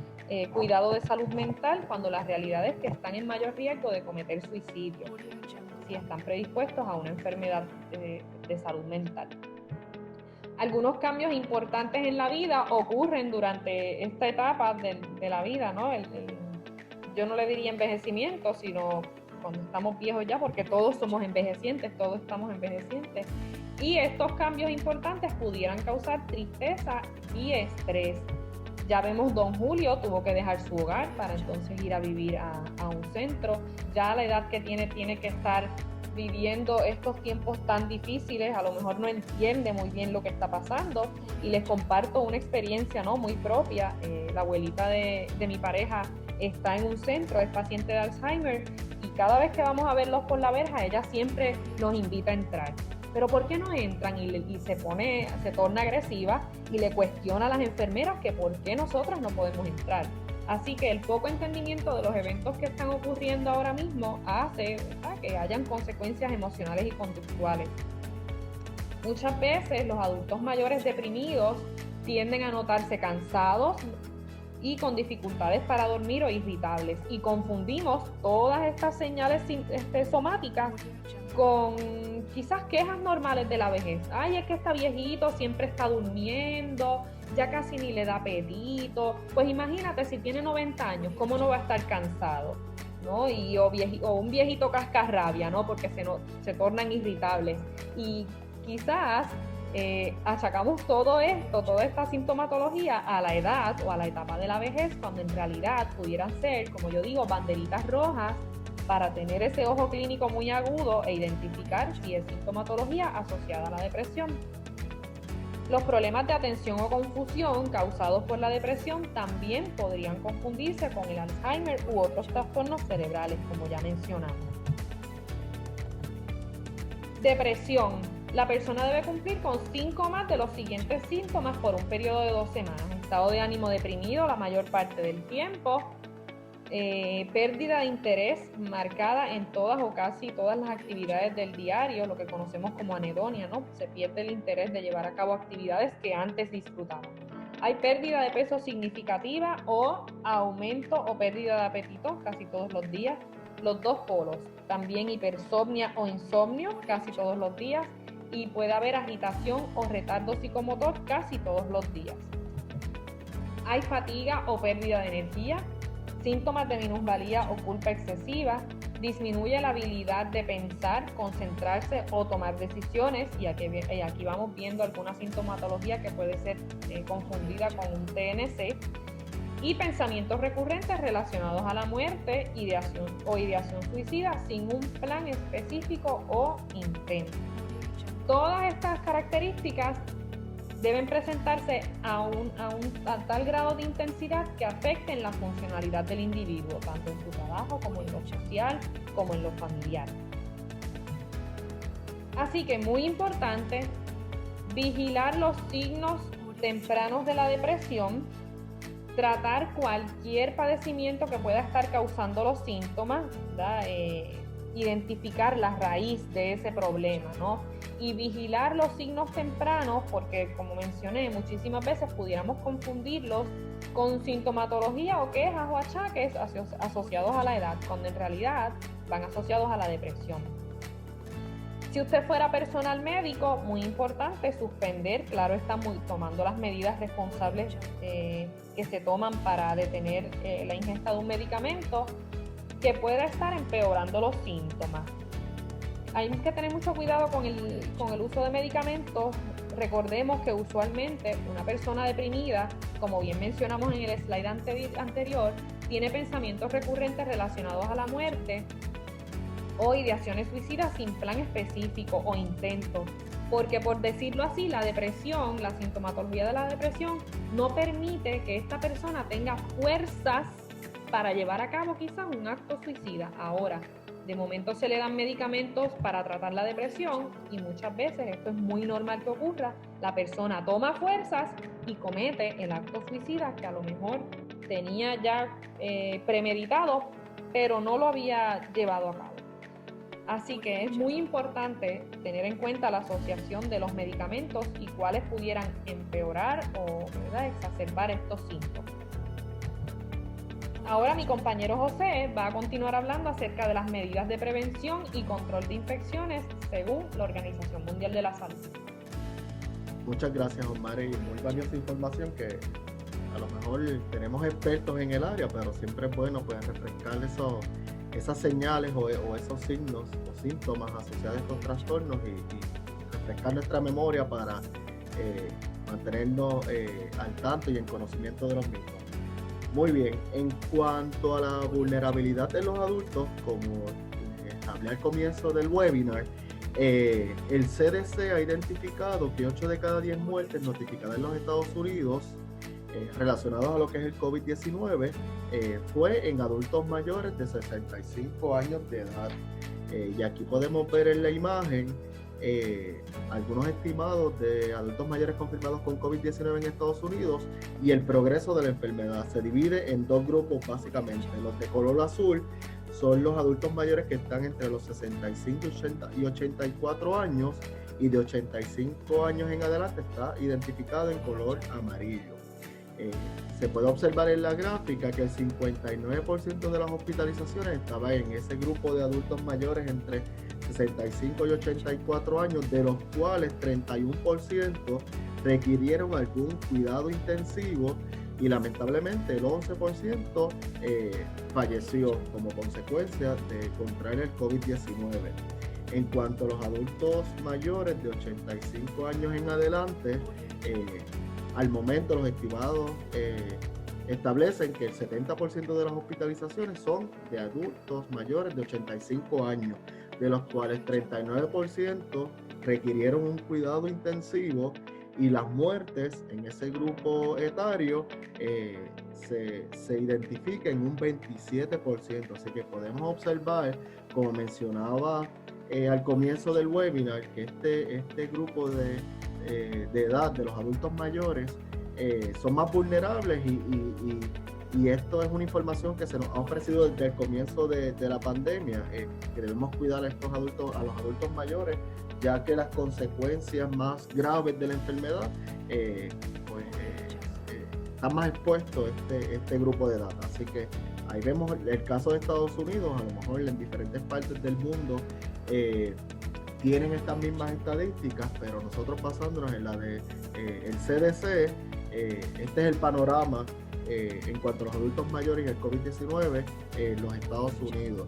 cuidado de salud mental, cuando la realidad es que están en mayor riesgo de cometer suicidio si están predispuestos a una enfermedad de salud mental. Algunos cambios importantes en la vida ocurren durante esta etapa de la vida, ¿no? Yo no le diría envejecimiento, sino cuando estamos viejos ya, porque todos somos envejecientes, todos estamos envejecientes. Y estos cambios importantes pudieran causar tristeza y estrés. Ya vemos, don Julio tuvo que dejar su hogar para entonces ir a vivir a un centro. Ya a la edad que tiene que estar viviendo estos tiempos tan difíciles, a lo mejor no entiende muy bien lo que está pasando. Y les comparto una experiencia, ¿no?, muy propia. La abuelita de mi pareja está en un centro, es paciente de Alzheimer, y cada vez que vamos a verlos por la verja, ella siempre nos invita a entrar. Pero ¿por qué no entran? Y se torna agresiva y le cuestiona a las enfermeras que por qué nosotras no podemos entrar. Así que el poco entendimiento de los eventos que están ocurriendo ahora mismo hace, ¿verdad?, que hayan consecuencias emocionales y conductuales. Muchas veces los adultos mayores deprimidos tienden a notarse cansados y con dificultades para dormir o irritables, y confundimos todas estas señales somáticas con quizás quejas normales de la vejez. Ay, es que está viejito, siempre está durmiendo, ya casi ni le da apetito. Pues imagínate, si tiene 90 años, ¿cómo no va a estar cansado? ¿no? O un viejito cascarrabia, ¿no? Porque se tornan irritables. Y quizás achacamos todo esto, toda esta sintomatología a la edad o a la etapa de la vejez, cuando en realidad pudieran ser, como yo digo, banderitas rojas para tener ese ojo clínico muy agudo e identificar si es sintomatología asociada a la depresión. Los problemas de atención o confusión causados por la depresión también podrían confundirse con el Alzheimer u otros trastornos cerebrales, como ya mencionamos. Depresión. La persona debe cumplir con 5 más de los siguientes síntomas por un periodo de 2 semanas. Estado de ánimo deprimido la mayor parte del tiempo, pérdida de interés marcada en todas o casi todas las actividades del diario, lo que conocemos como anedonia, ¿no? Se pierde el interés de llevar a cabo actividades que antes disfrutaban. Hay pérdida de peso significativa o aumento o pérdida de apetito casi todos los días. Los dos polos, también hipersomnia o insomnio casi todos los días, y puede haber agitación o retardo psicomotor casi todos los días. Hay fatiga o pérdida de energía, síntomas de minusvalía o culpa excesiva, disminuye la habilidad de pensar, concentrarse o tomar decisiones, y aquí vamos viendo alguna sintomatología que puede ser confundida con un TNC, y pensamientos recurrentes relacionados a la muerte, ideación suicida sin un plan específico o intento. Todas estas características deben presentarse a tal grado de intensidad que afecten la funcionalidad del individuo, tanto en su trabajo como en lo social, como en lo familiar. Así que muy importante, vigilar los signos tempranos de la depresión, tratar cualquier padecimiento que pueda estar causando los síntomas, ¿verdad? Identificar la raíz de ese problema, ¿no? Y vigilar los signos tempranos, porque como mencioné, muchísimas veces pudiéramos confundirlos con sintomatología o quejas o achaques asociados a la edad, cuando en realidad van asociados a la depresión. Si usted fuera personal médico, muy importante suspender, claro está, tomando las medidas responsables que se toman para detener la ingesta de un medicamento que pueda estar empeorando los síntomas. Hay que tener mucho cuidado con el uso de medicamentos. Recordemos que usualmente una persona deprimida, como bien mencionamos en el slide anterior, tiene pensamientos recurrentes relacionados a la muerte o ideaciones suicidas sin plan específico o intento. Porque, por decirlo así, la depresión, la sintomatología de la depresión no permite que esta persona tenga fuerzas para llevar a cabo quizás un acto suicida. Ahora, de momento se le dan medicamentos para tratar la depresión y muchas veces esto es muy normal que ocurra. La persona toma fuerzas y comete el acto suicida que a lo mejor tenía ya premeditado, pero no lo había llevado a cabo. Así que es muy importante tener en cuenta la asociación de los medicamentos y cuáles pudieran empeorar o, ¿verdad?, exacerbar estos síntomas. Ahora mi compañero José va a continuar hablando acerca de las medidas de prevención y control de infecciones según la Organización Mundial de la Salud. Muchas gracias, Omar, y muy valiosa información que a lo mejor tenemos expertos en el área, pero siempre es bueno pues refrescar esas señales o esos signos o síntomas asociados a estos trastornos y refrescar nuestra memoria para mantenernos al tanto y en conocimiento de los mismos. Muy bien, en cuanto a la vulnerabilidad de los adultos, como hablé al comienzo del webinar, el CDC ha identificado que 8 de cada 10 muertes notificadas en los Estados Unidos relacionados a lo que es el COVID-19 fue en adultos mayores de 65 años de edad. Y aquí podemos ver en la imagen algunos estimados de adultos mayores confirmados con COVID-19 en Estados Unidos y el progreso de la enfermedad. Se divide en 2 grupos básicamente. Los de color azul son los adultos mayores que están entre los 65 y 84 años, y de 85 años en adelante está identificado en color amarillo. Se puede observar en la gráfica que el 59% de las hospitalizaciones estaba en ese grupo de adultos mayores entre 65 y 84 años, de los cuales 31% requirieron algún cuidado intensivo y lamentablemente el 11% falleció como consecuencia de contraer el COVID-19. En cuanto a los adultos mayores de 85 años en adelante, al momento los estimados establecen que el 70% de las hospitalizaciones son de adultos mayores de 85 años, de los cuales 39% requirieron un cuidado intensivo, y las muertes en ese grupo etario se identifica en un 27%. Así que podemos observar, como mencionaba al comienzo del webinar, que este grupo de edad de los adultos mayores son más vulnerables, y esto es una información que se nos ha ofrecido desde el comienzo de la pandemia, que debemos cuidar a los adultos mayores, ya que las consecuencias más graves de la enfermedad están más expuestos este grupo de edad. Así que ahí vemos el caso de Estados Unidos. A lo mejor en diferentes partes del mundo tienen estas mismas estadísticas, pero nosotros basándonos en la de el CDC, este es el panorama en cuanto a los adultos mayores y el COVID-19 en los Estados Unidos.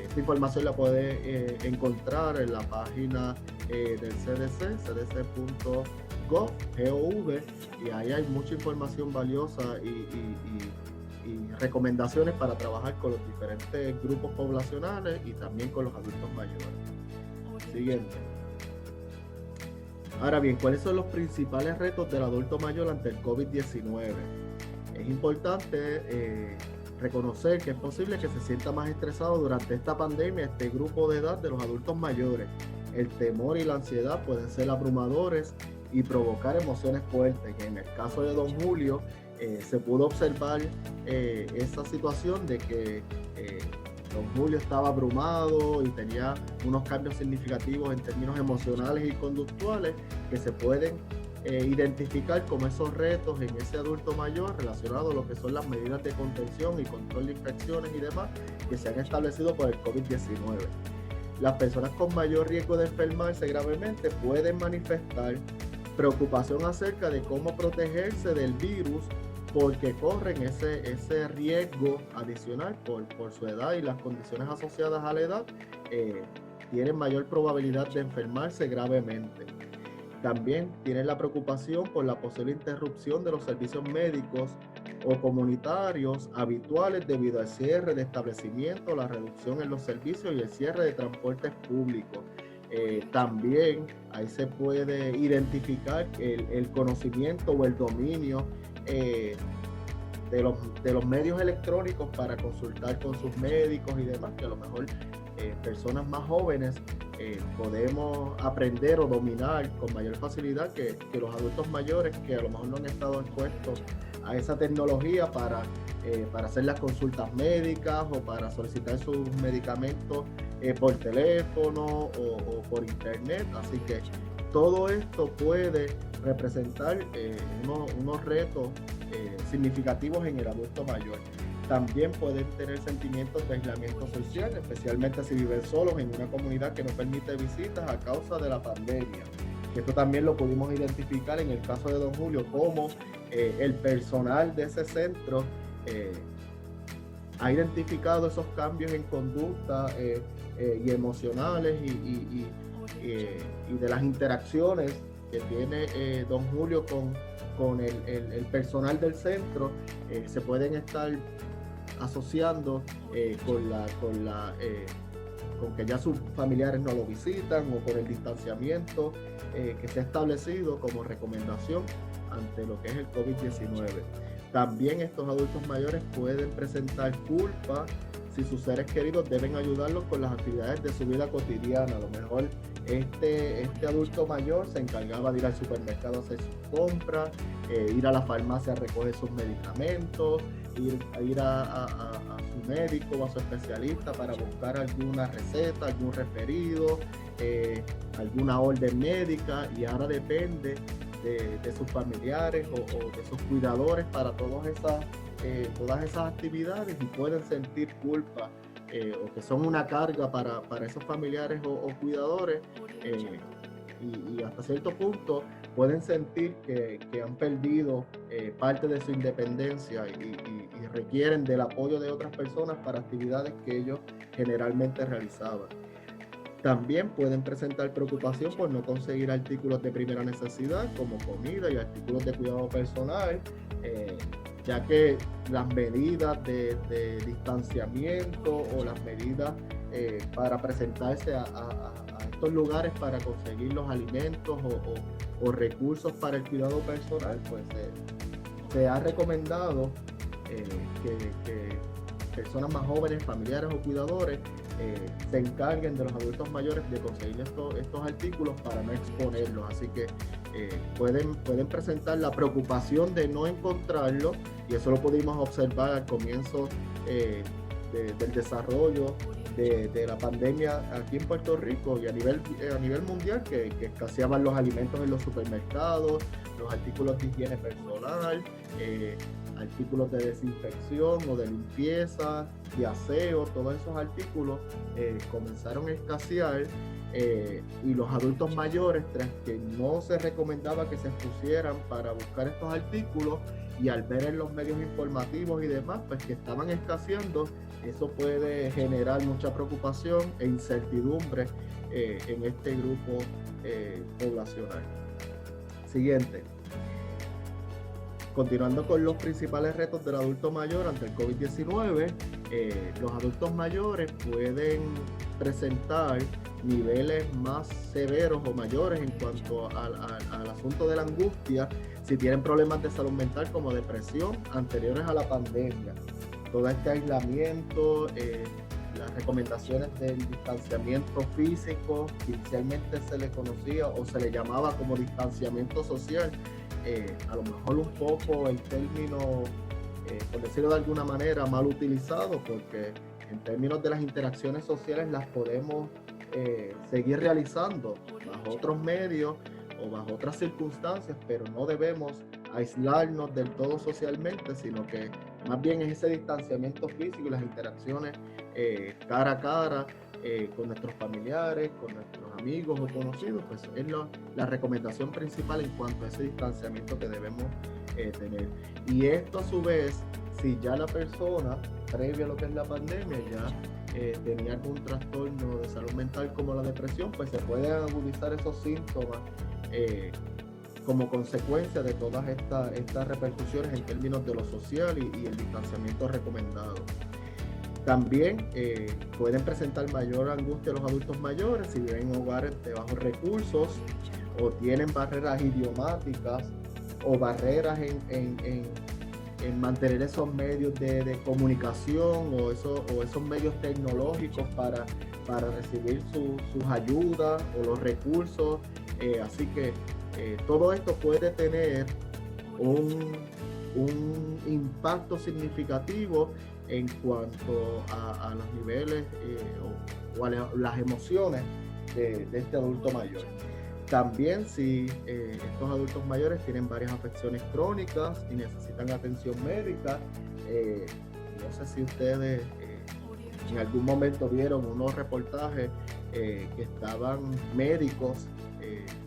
Esta información la puede encontrar en la página del CDC, cdc.gov, y ahí hay mucha información valiosa y recomendaciones para trabajar con los diferentes grupos poblacionales y también con los adultos mayores. Siguiente. Ahora bien, ¿cuáles son los principales retos del adulto mayor ante el COVID-19? Es importante reconocer que es posible que se sienta más estresado durante esta pandemia este grupo de edad de los adultos mayores. El temor y la ansiedad pueden ser abrumadores y provocar emociones fuertes. En el caso de don Julio, se pudo observar esa situación de que don Julio estaba abrumado y tenía unos cambios significativos en términos emocionales y conductuales que se pueden identificar como esos retos en ese adulto mayor relacionados a lo que son las medidas de contención y control de infecciones y demás que se han establecido por el COVID-19. Las personas con mayor riesgo de enfermarse gravemente pueden manifestar preocupación acerca de cómo protegerse del virus, porque corren ese riesgo adicional por su edad y las condiciones asociadas a la edad, tienen mayor probabilidad de enfermarse gravemente. También tienen la preocupación por la posible interrupción de los servicios médicos o comunitarios habituales debido al cierre de establecimientos, la reducción en los servicios y el cierre de transportes públicos. También ahí se puede identificar el conocimiento o el dominio de los medios electrónicos para consultar con sus médicos y demás, que a lo mejor personas más jóvenes podemos aprender o dominar con mayor facilidad que los adultos mayores, que a lo mejor no han estado expuestos a esa tecnología para hacer las consultas médicas o para solicitar sus medicamentos por teléfono o por internet. Así que todo esto puede representar unos retos significativos en el adulto mayor. También pueden tener sentimientos de aislamiento social, especialmente si viven solos en una comunidad que no permite visitas a causa de la pandemia. Esto también lo pudimos identificar en el caso de don Julio, como el personal de ese centro ha identificado esos cambios en conducta y emocionales y de las interacciones que tiene don Julio con el personal del centro. Se pueden estar asociando con que ya sus familiares no lo visitan, o con el distanciamiento que se ha establecido como recomendación ante lo que es el COVID-19. También estos adultos mayores pueden presentar culpa si sus seres queridos deben ayudarlos con las actividades de su vida cotidiana. A lo mejor este adulto mayor se encargaba de ir al supermercado a hacer sus compras, ir a la farmacia a recoger sus medicamentos, ir a su médico o a su especialista para buscar alguna receta, algún referido, alguna orden médica, y ahora depende de sus familiares o de sus cuidadores para todas esas actividades, y pueden sentir culpa o que son una carga para esos familiares o cuidadores, y hasta cierto punto pueden sentir que han perdido parte de su independencia y requieren del apoyo de otras personas para actividades que ellos generalmente realizaban. También pueden presentar preocupación por no conseguir artículos de primera necesidad como comida y artículos de cuidado personal, ya que las medidas de distanciamiento o las medidas para presentarse a estos lugares para conseguir los alimentos o recursos para el cuidado personal, pues se ha recomendado que personas más jóvenes, familiares o cuidadores se encarguen de los adultos mayores de conseguir estos artículos para no exponerlos. Así que pueden presentar la preocupación de no encontrarlo, y eso lo pudimos observar al comienzo del desarrollo de la pandemia aquí en Puerto Rico y a nivel mundial, que escaseaban los alimentos en los supermercados, los artículos de higiene personal, artículos de desinfección o de limpieza, de aseo. Todos esos artículos comenzaron a escasear, y los adultos mayores, tras que no se recomendaba que se expusieran para buscar estos artículos, y al ver en los medios informativos y demás pues que estaban escaseando, eso puede generar mucha preocupación e incertidumbre en este grupo poblacional. Siguiente. Continuando con los principales retos del adulto mayor ante el COVID-19, los adultos mayores pueden presentar niveles más severos o mayores en cuanto al asunto de la angustia si tienen problemas de salud mental como depresión anteriores a la pandemia. Todo este aislamiento, las recomendaciones del distanciamiento físico, que inicialmente se le conocía o se le llamaba como distanciamiento social, a lo mejor un poco el término, por decirlo de alguna manera, mal utilizado, porque en términos de las interacciones sociales las podemos seguir realizando bajo otros medios o bajo otras circunstancias, pero no debemos aislarnos del todo socialmente, sino que más bien es ese distanciamiento físico y las interacciones cara a cara con nuestros familiares, con nuestros amigos o conocidos, pues es la recomendación principal en cuanto a ese distanciamiento que debemos tener. Y esto a su vez, si ya la persona, previo a lo que es la pandemia, ya tenía algún trastorno de salud mental como la depresión, pues se pueden agudizar esos síntomas como consecuencia de todas estas repercusiones en términos de lo social y el distanciamiento recomendado. También pueden presentar mayor angustia a los adultos mayores si viven en hogares de bajos recursos o tienen barreras idiomáticas o barreras en mantener esos medios de comunicación o esos medios tecnológicos para recibir sus ayudas o los recursos. Así que todo esto puede tener un impacto significativo en cuanto a los niveles o a las emociones de este adulto mayor. También si estos adultos mayores tienen varias afecciones crónicas y necesitan atención médica, no sé si ustedes en algún momento vieron unos reportajes que estaban médicos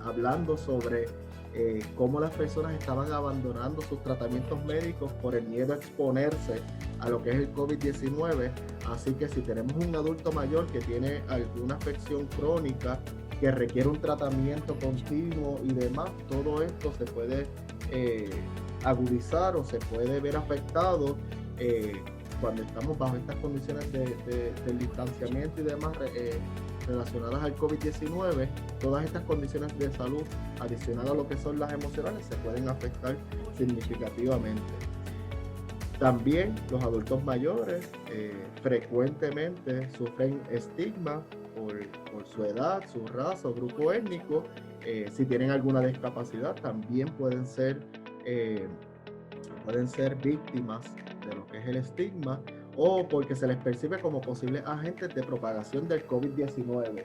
hablando sobre cómo las personas estaban abandonando sus tratamientos médicos por el miedo a exponerse a lo que es el COVID-19. Así que si tenemos un adulto mayor que tiene alguna afección crónica que requiere un tratamiento continuo y demás, todo esto se puede agudizar o se puede ver afectado cuando estamos bajo estas condiciones del distanciamiento y demás relacionadas al COVID-19. Todas estas condiciones de salud, adicionadas a lo que son las emocionales, se pueden afectar significativamente. También los adultos mayores frecuentemente sufren estigma por su edad, su raza o grupo étnico. Si tienen alguna discapacidad, también pueden ser víctimas de lo que es el estigma, o porque se les percibe como posibles agentes de propagación del COVID-19.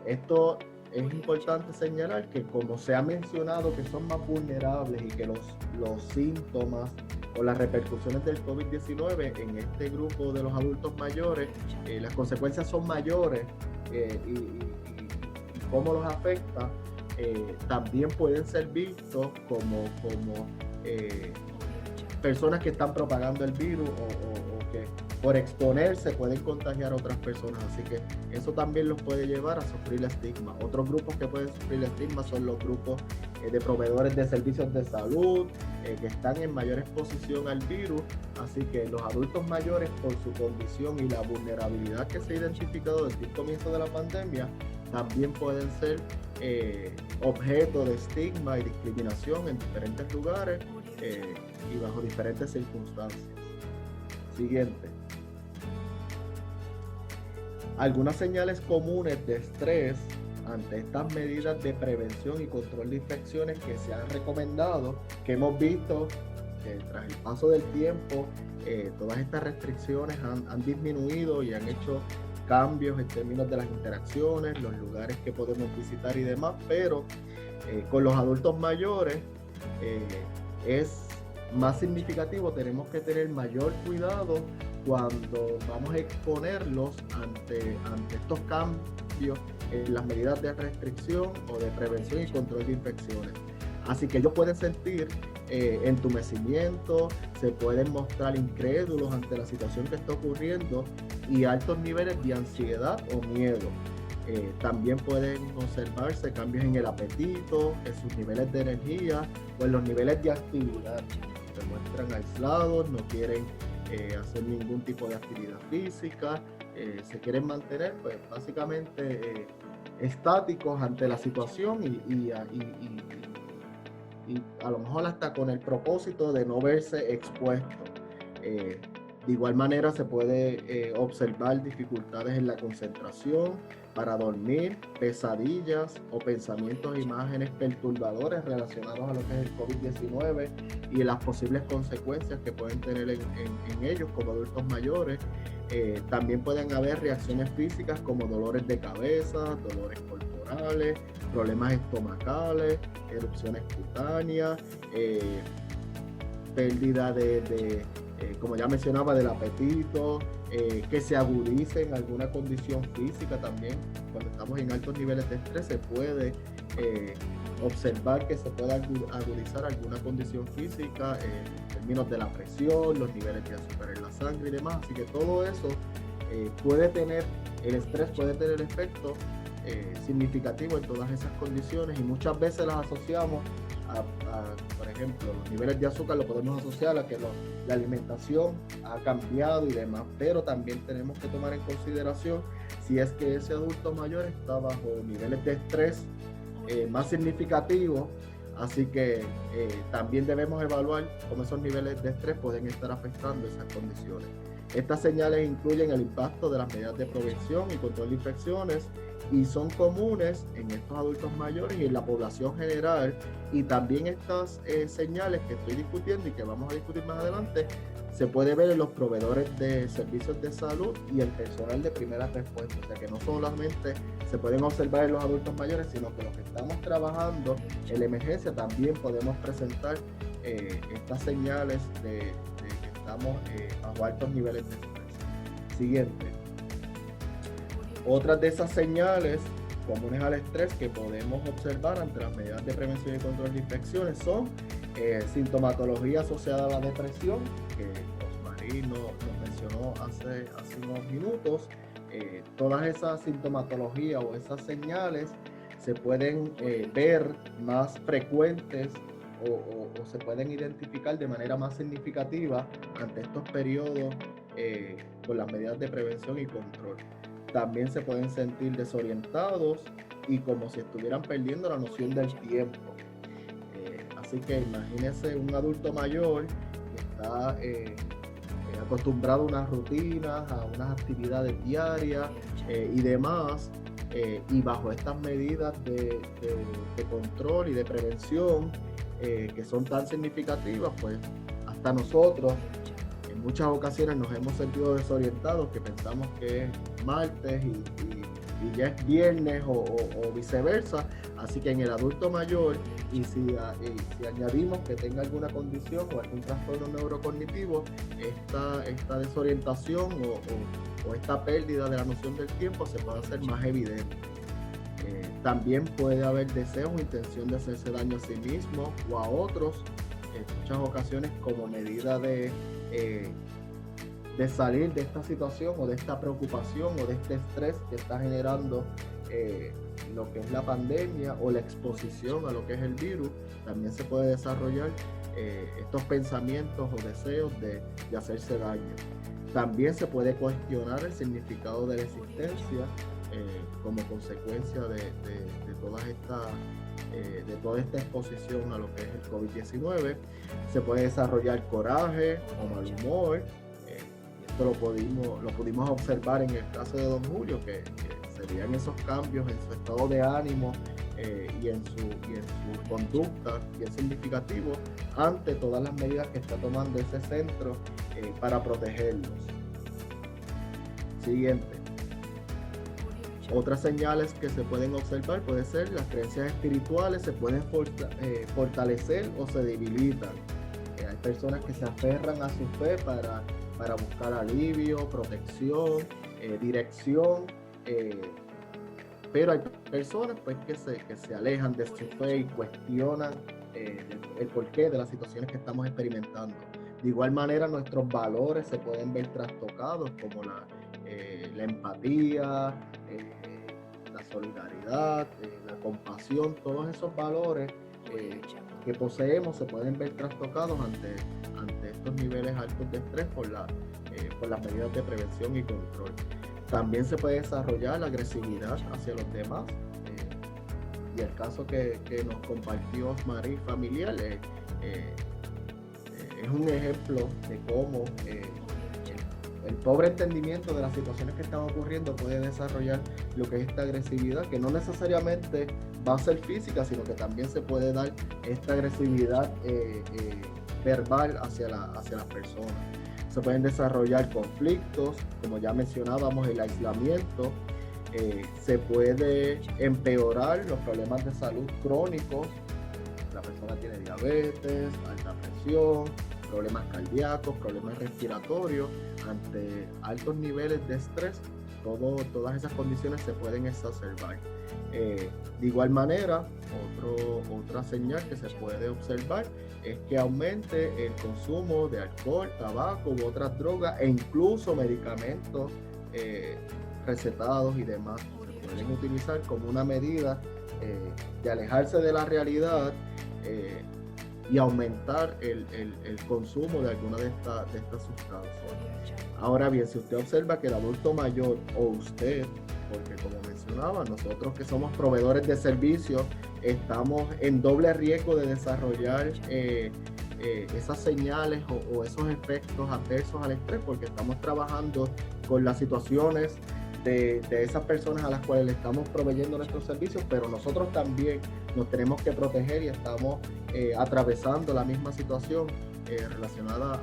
Esto es importante señalar que, como se ha mencionado, que son más vulnerables y que los síntomas o las repercusiones del COVID-19 en este grupo de los adultos mayores, las consecuencias son mayores y cómo los afecta, también pueden ser vistos como personas que están propagando el virus o que por exponerse pueden contagiar a otras personas, así que eso también los puede llevar a sufrir estigma. Otros grupos que pueden sufrir estigma son los grupos de proveedores de servicios de salud, que están en mayor exposición al virus, así que los adultos mayores, por su condición y la vulnerabilidad que se ha identificado desde el comienzo de la pandemia, también pueden ser objeto de estigma y discriminación en diferentes lugares y bajo diferentes circunstancias. Siguiente. Algunas señales comunes de estrés ante estas medidas de prevención y control de infecciones que se han recomendado, que hemos visto que tras el paso del tiempo todas estas restricciones han disminuido y han hecho cambios en términos de las interacciones, los lugares que podemos visitar y demás, pero con los adultos mayores es más significativo. Tenemos que tener mayor cuidado cuando vamos a exponerlos ante estos cambios en las medidas de restricción o de prevención y control de infecciones. Así que ellos pueden sentir entumecimiento, se pueden mostrar incrédulos ante la situación que está ocurriendo y altos niveles de ansiedad o miedo. También pueden observarse cambios en el apetito, en sus niveles de energía o en los niveles de actividad. Se muestran aislados, no quieren hacer ningún tipo de actividad física, se quieren mantener pues básicamente estáticos ante la situación y a lo mejor hasta con el propósito de no verse expuestos. De igual manera se puede observar dificultades en la concentración para dormir, pesadillas o pensamientos e imágenes perturbadores relacionados a lo que es el COVID-19 y las posibles consecuencias que pueden tener en ellos como adultos mayores. También pueden haber reacciones físicas como dolores de cabeza, dolores corporales, problemas estomacales, erupciones cutáneas, pérdida como ya mencionaba, del apetito, que se agudice en alguna condición física también. Cuando estamos en altos niveles de estrés se puede observar que se puede agudizar alguna condición física en términos de la presión, los niveles de azúcar en la sangre y demás. Así que todo eso el estrés puede tener efecto significativo en todas esas condiciones y muchas veces las asociamos por ejemplo, los niveles de azúcar lo podemos asociar a que la alimentación ha cambiado y demás, pero también tenemos que tomar en consideración si es que ese adulto mayor está bajo niveles de estrés más significativos, así que también debemos evaluar cómo esos niveles de estrés pueden estar afectando esas condiciones. Estas señales incluyen el impacto de las medidas de prevención y control de infecciones y son comunes en estos adultos mayores y en la población general, y también estas señales que estoy discutiendo y que vamos a discutir más adelante se puede ver en los proveedores de servicios de salud y el personal de primera respuesta. O sea que no solamente se pueden observar en los adultos mayores, sino que los que estamos trabajando en la emergencia también podemos presentar estas señales de que estamos bajo altos niveles de estrés. Siguiente. Otras de esas señales comunes al estrés que podemos observar ante las medidas de prevención y control de infecciones son sintomatología asociada a la depresión, que Osmarí nos mencionó hace unos minutos. Todas esas sintomatologías o esas señales se pueden ver más frecuentes o se pueden identificar de manera más significativa ante estos periodos con las medidas de prevención y control. También se pueden sentir desorientados y como si estuvieran perdiendo la noción del tiempo. Así que imagínense un adulto mayor que está acostumbrado a unas rutinas, a unas actividades diarias y demás, y bajo estas medidas de control y de prevención que son tan significativas, pues hasta nosotros en muchas ocasiones nos hemos sentido desorientados, que pensamos que es martes y ya es viernes o viceversa. Así que en el adulto mayor, y si añadimos que tenga alguna condición o algún trastorno neurocognitivo, esta desorientación o esta pérdida de la noción del tiempo se puede hacer más evidente. También puede haber deseo o intención de hacerse daño a sí mismo o a otros, en muchas ocasiones como medida de salir de esta situación o de esta preocupación o de este estrés que está generando lo que es la pandemia o la exposición a lo que es el virus. También se puede desarrollar estos pensamientos o deseos de hacerse daño. También se puede cuestionar el significado de la existencia como consecuencia de toda esta exposición a lo que es el COVID-19. Se puede desarrollar coraje o mal humor. Esto lo pudimos observar en el caso de don Julio, que serían esos cambios en su estado de ánimo y en su conducta bien significativo ante todas las medidas que está tomando ese centro para protegerlos. Siguiente. Otras señales que se pueden observar puede ser las creencias espirituales se pueden fortalecer o se debilitan. Hay personas que se aferran a su fe para buscar alivio, protección, dirección, pero hay personas pues, que se alejan de su fe y cuestionan el porqué de las situaciones que estamos experimentando. De igual manera, nuestros valores se pueden ver trastocados, como la empatía, la solidaridad, la compasión. Todos esos valores que poseemos se pueden ver trastocados ante estos niveles altos de estrés por las medidas de prevención y control. También se puede desarrollar la agresividad hacia los demás. Y el caso que nos compartió Osmarí familiar es un ejemplo de cómo el pobre entendimiento de las situaciones que están ocurriendo puede desarrollar lo que es esta agresividad, que no necesariamente va a ser física, sino que también se puede dar esta agresividad verbal hacia las personas. Se pueden desarrollar conflictos, como ya mencionábamos, el aislamiento. Se puede empeorar los problemas de salud crónicos. La persona tiene diabetes, alta presión, problemas cardíacos, problemas respiratorios. Ante altos niveles de estrés, todas esas condiciones se pueden exacerbar. De igual manera, otra señal que se puede observar es que aumente el consumo de alcohol, tabaco u otras drogas e incluso medicamentos recetados y demás. Se pueden utilizar como una medida de alejarse de la realidad y aumentar el consumo de alguna de estas sustancias. Ahora bien, si usted observa que el adulto mayor o usted, porque como mencionaba, nosotros que somos proveedores de servicios, estamos en doble riesgo de desarrollar esas señales o esos efectos adversos al estrés, porque estamos trabajando con las situaciones de esas personas a las cuales le estamos proveyendo nuestros servicios, pero nosotros también nos tenemos que proteger y estamos atravesando la misma situación relacionada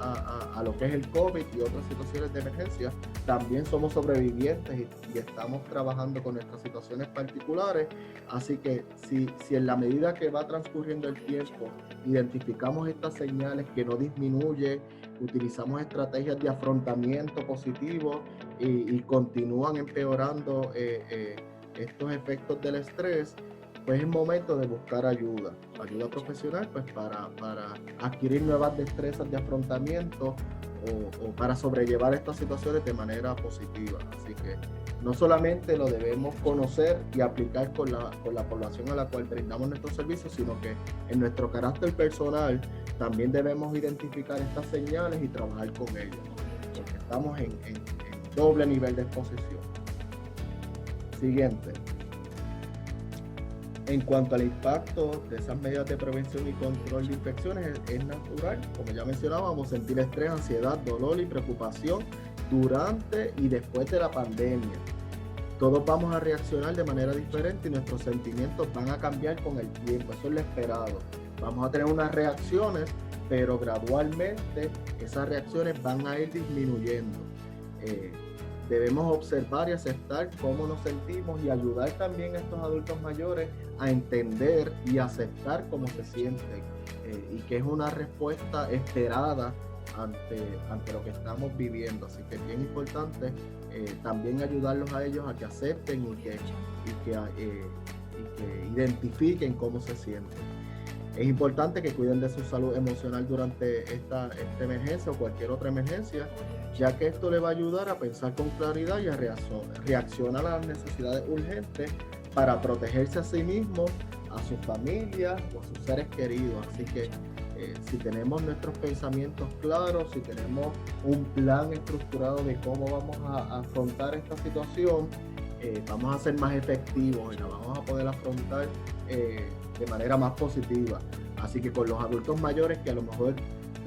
a lo que es el COVID y otras situaciones de emergencia. También somos sobrevivientes y estamos trabajando con nuestras situaciones particulares, así que si en la medida que va transcurriendo el tiempo identificamos estas señales que no disminuye, utilizamos estrategias de afrontamiento positivo y continúan empeorando estos efectos del estrés, pues es momento de buscar ayuda profesional, pues para adquirir nuevas destrezas de afrontamiento o para sobrellevar estas situaciones de manera positiva. Así que no solamente lo debemos conocer y aplicar con la población a la cual brindamos nuestros servicios, sino que en nuestro carácter personal también debemos identificar estas señales y trabajar con ellas, porque estamos en doble nivel de exposición. Siguiente. En cuanto al impacto de esas medidas de prevención y control de infecciones, es natural, como ya mencionábamos, sentir estrés, ansiedad, dolor y preocupación durante y después de la pandemia. Todos vamos a reaccionar de manera diferente y nuestros sentimientos van a cambiar con el tiempo, eso es lo esperado. Vamos a tener unas reacciones, pero gradualmente esas reacciones van a ir disminuyendo. Debemos observar y aceptar cómo nos sentimos y ayudar también a estos adultos mayores a entender y aceptar cómo se sienten y que es una respuesta esperada ante lo que estamos viviendo. Así que es bien importante también ayudarlos a ellos a que acepten y que que identifiquen cómo se sienten. Es importante que cuiden de su salud emocional durante esta emergencia o cualquier otra emergencia, ya que esto le va a ayudar a pensar con claridad y a reaccionar a las necesidades urgentes para protegerse a sí mismo, a su familia o a sus seres queridos. Así que si tenemos nuestros pensamientos claros, si tenemos un plan estructurado de cómo vamos a afrontar esta situación, vamos a ser más efectivos y la vamos a poder afrontar de manera más positiva. Así que con los adultos mayores que a lo mejor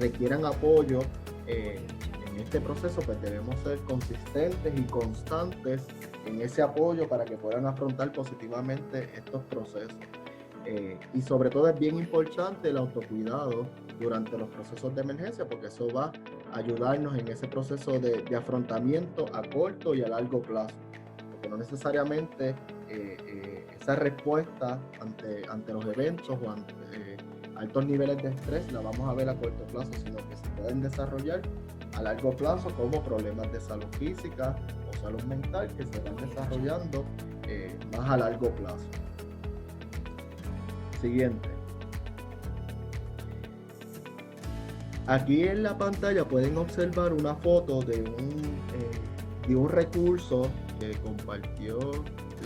requieran apoyo en este proceso, pues debemos ser consistentes y constantes en ese apoyo para que puedan afrontar positivamente estos procesos. Y sobre todo es bien importante el autocuidado durante los procesos de emergencia, porque eso va a ayudarnos en ese proceso de afrontamiento a corto y a largo plazo, porque no necesariamente esa respuesta ante los eventos o ante altos niveles de estrés la vamos a ver a corto plazo, sino que se pueden desarrollar a largo plazo como problemas de salud física o salud mental que se van desarrollando más a largo plazo. Siguiente. Aquí en la pantalla pueden observar una foto de un recurso que compartió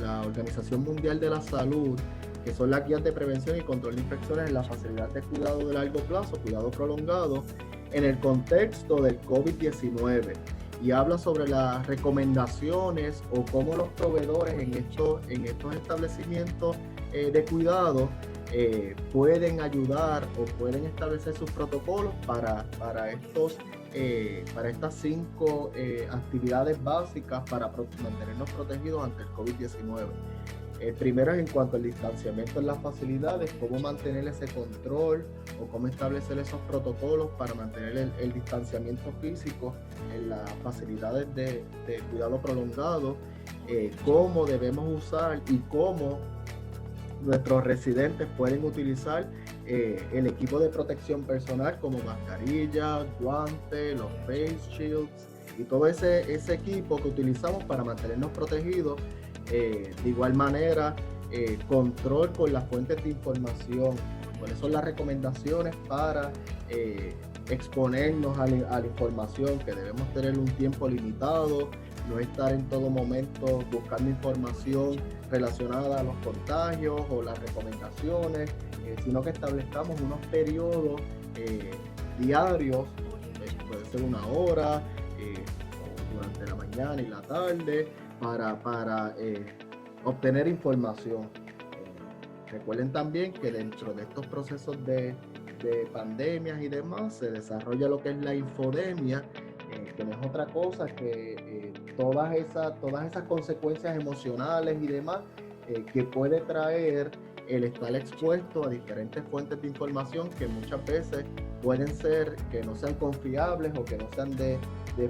la Organización Mundial de la Salud, que son las guías de prevención y control de infecciones en la facilidad de cuidado de largo plazo, cuidado prolongado, en el contexto del COVID-19. Y habla sobre las recomendaciones o cómo los proveedores en estos establecimientos de cuidado pueden ayudar o pueden establecer sus protocolos para estas 5 actividades básicas para mantenernos protegidos ante el COVID-19. Primero es en cuanto al distanciamiento en las facilidades, cómo mantener ese control o cómo establecer esos protocolos para mantener el distanciamiento físico en las facilidades de cuidado prolongado, cómo debemos usar y cómo nuestros residentes pueden utilizar el equipo de protección personal como mascarillas, guantes, los face shields y todo ese equipo que utilizamos para mantenernos protegidos. De igual manera, control con las fuentes de información, cuáles son las recomendaciones para exponernos a la información, que debemos tener un tiempo limitado, no estar en todo momento buscando información relacionada a los contagios o las recomendaciones, sino que establezcamos unos periodos diarios, puede ser 1 hora, o durante la mañana y la tarde, para obtener información. Recuerden también que dentro de estos procesos de pandemias y demás se desarrolla lo que es la infodemia, que no es otra cosa que todas esas consecuencias emocionales y demás que puede traer el estar expuesto a diferentes fuentes de información que muchas veces pueden ser que no sean confiables o que no sean de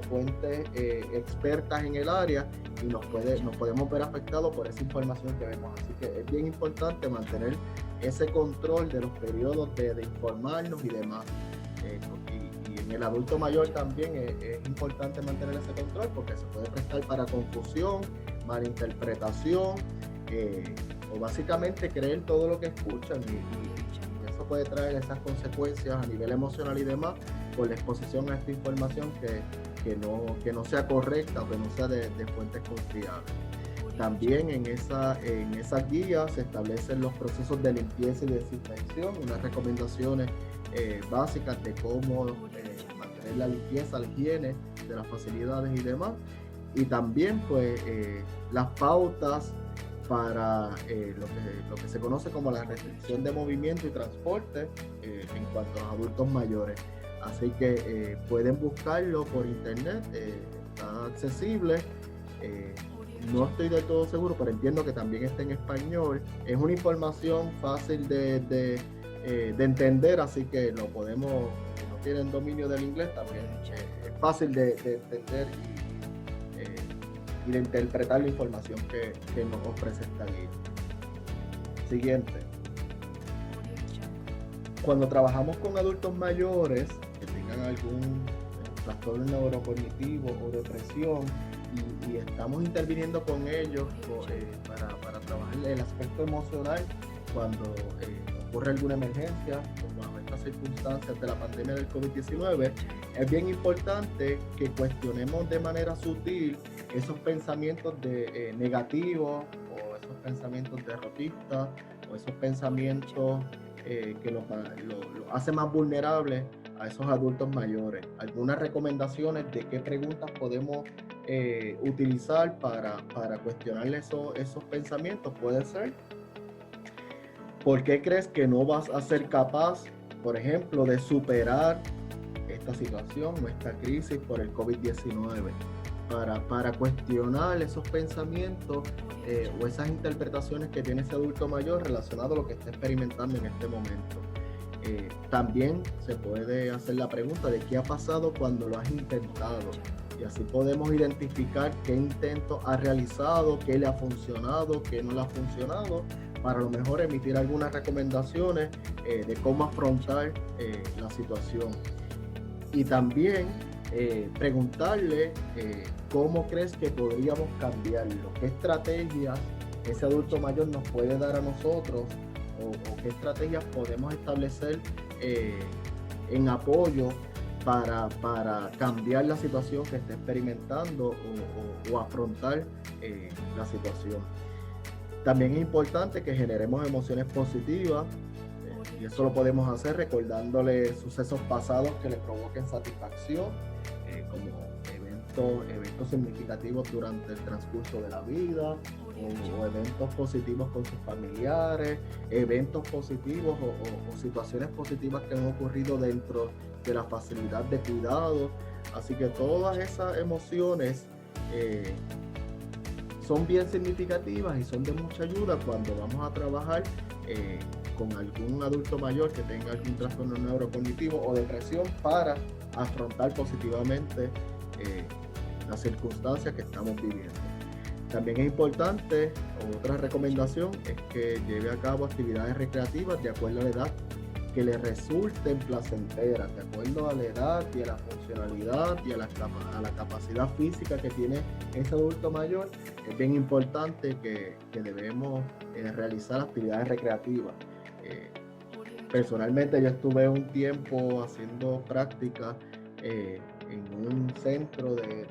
fuentes expertas en el área, y nos podemos ver afectados por esa información que vemos. Así que es bien importante mantener ese control de los periodos de informarnos y demás. Y en el adulto mayor también es importante mantener ese control, porque se puede prestar para confusión, malinterpretación, o básicamente creer todo lo que escuchan, y eso puede traer esas consecuencias a nivel emocional y demás por la exposición a esta información que no sea correcta o que no sea de fuentes confiables. También en esas guías se establecen los procesos de limpieza y desinfección, unas recomendaciones básicas de cómo mantener la limpieza, la higiene de las facilidades y demás, y también pues las pautas para lo que se conoce como la restricción de movimiento y transporte en cuanto a los adultos mayores. Así que pueden buscarlo por internet, está accesible. No estoy del todo seguro, pero entiendo que también está en español. Es una información fácil de entender, así que lo podemos, si no tienen dominio del inglés, también es fácil de entender y de interpretar la información que nos ofrece esta guía. Siguiente. Cuando trabajamos con adultos mayores que tengan algún trastorno neurocognitivo o depresión, y estamos interviniendo con ellos para trabajar el aspecto emocional cuando ocurre alguna emergencia, como bajo estas circunstancias de la pandemia del COVID-19. Es bien importante que cuestionemos de manera sutil esos pensamientos negativos o esos pensamientos derrotistas o esos pensamientos que los hacen más vulnerables a esos adultos mayores. Algunas recomendaciones de qué preguntas podemos utilizar para cuestionarle esos pensamientos puede ser: ¿por qué crees que no vas a ser capaz, por ejemplo, de superar esta situación o esta crisis por el COVID-19? Para cuestionar esos pensamientos o esas interpretaciones que tiene ese adulto mayor relacionado a lo que está experimentando en este momento. También se puede hacer la pregunta de qué ha pasado cuando lo has intentado, y así podemos identificar qué intento ha realizado, qué le ha funcionado, qué no le ha funcionado, para a lo mejor emitir algunas recomendaciones de cómo afrontar la situación. Y también preguntarle cómo crees que podríamos cambiarlo, qué estrategias ese adulto mayor nos puede dar a nosotros, o qué estrategias podemos establecer en apoyo para cambiar la situación que esté experimentando o afrontar la situación. También es importante que generemos emociones positivas, y eso lo podemos hacer recordándole sucesos pasados que le provoquen satisfacción, como eventos significativos durante el transcurso de la vida, o eventos positivos con sus familiares, eventos positivos o situaciones positivas que han ocurrido dentro de la facilidad de cuidado. Así que todas esas emociones son bien significativas y son de mucha ayuda cuando vamos a trabajar con algún adulto mayor que tenga algún trastorno neurocognitivo o depresión, para afrontar positivamente las circunstancias que estamos viviendo. También es importante, otra recomendación, es que lleve a cabo actividades recreativas de acuerdo a la edad que le resulten placenteras, de acuerdo a la edad y a la funcionalidad y a la capacidad física que tiene ese adulto mayor. Es bien importante que debemos realizar actividades recreativas. Personalmente yo estuve un tiempo haciendo práctica en un centro de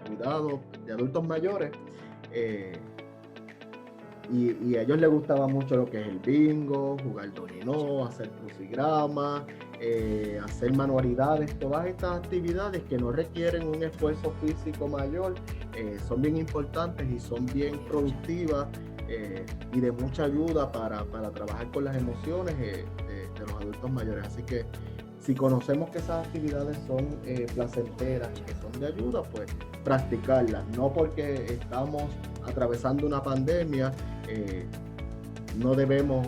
cuidado de adultos mayores, y a ellos les gustaba mucho lo que es el bingo, jugar dominó, hacer crucigramas, hacer manualidades. Todas estas actividades que no requieren un esfuerzo físico mayor son bien importantes y son bien productivas y de mucha ayuda para trabajar con las emociones de los adultos mayores. Así que si conocemos que esas actividades son placenteras y que son de ayuda, pues practicarlas. No porque estamos atravesando una pandemia, no debemos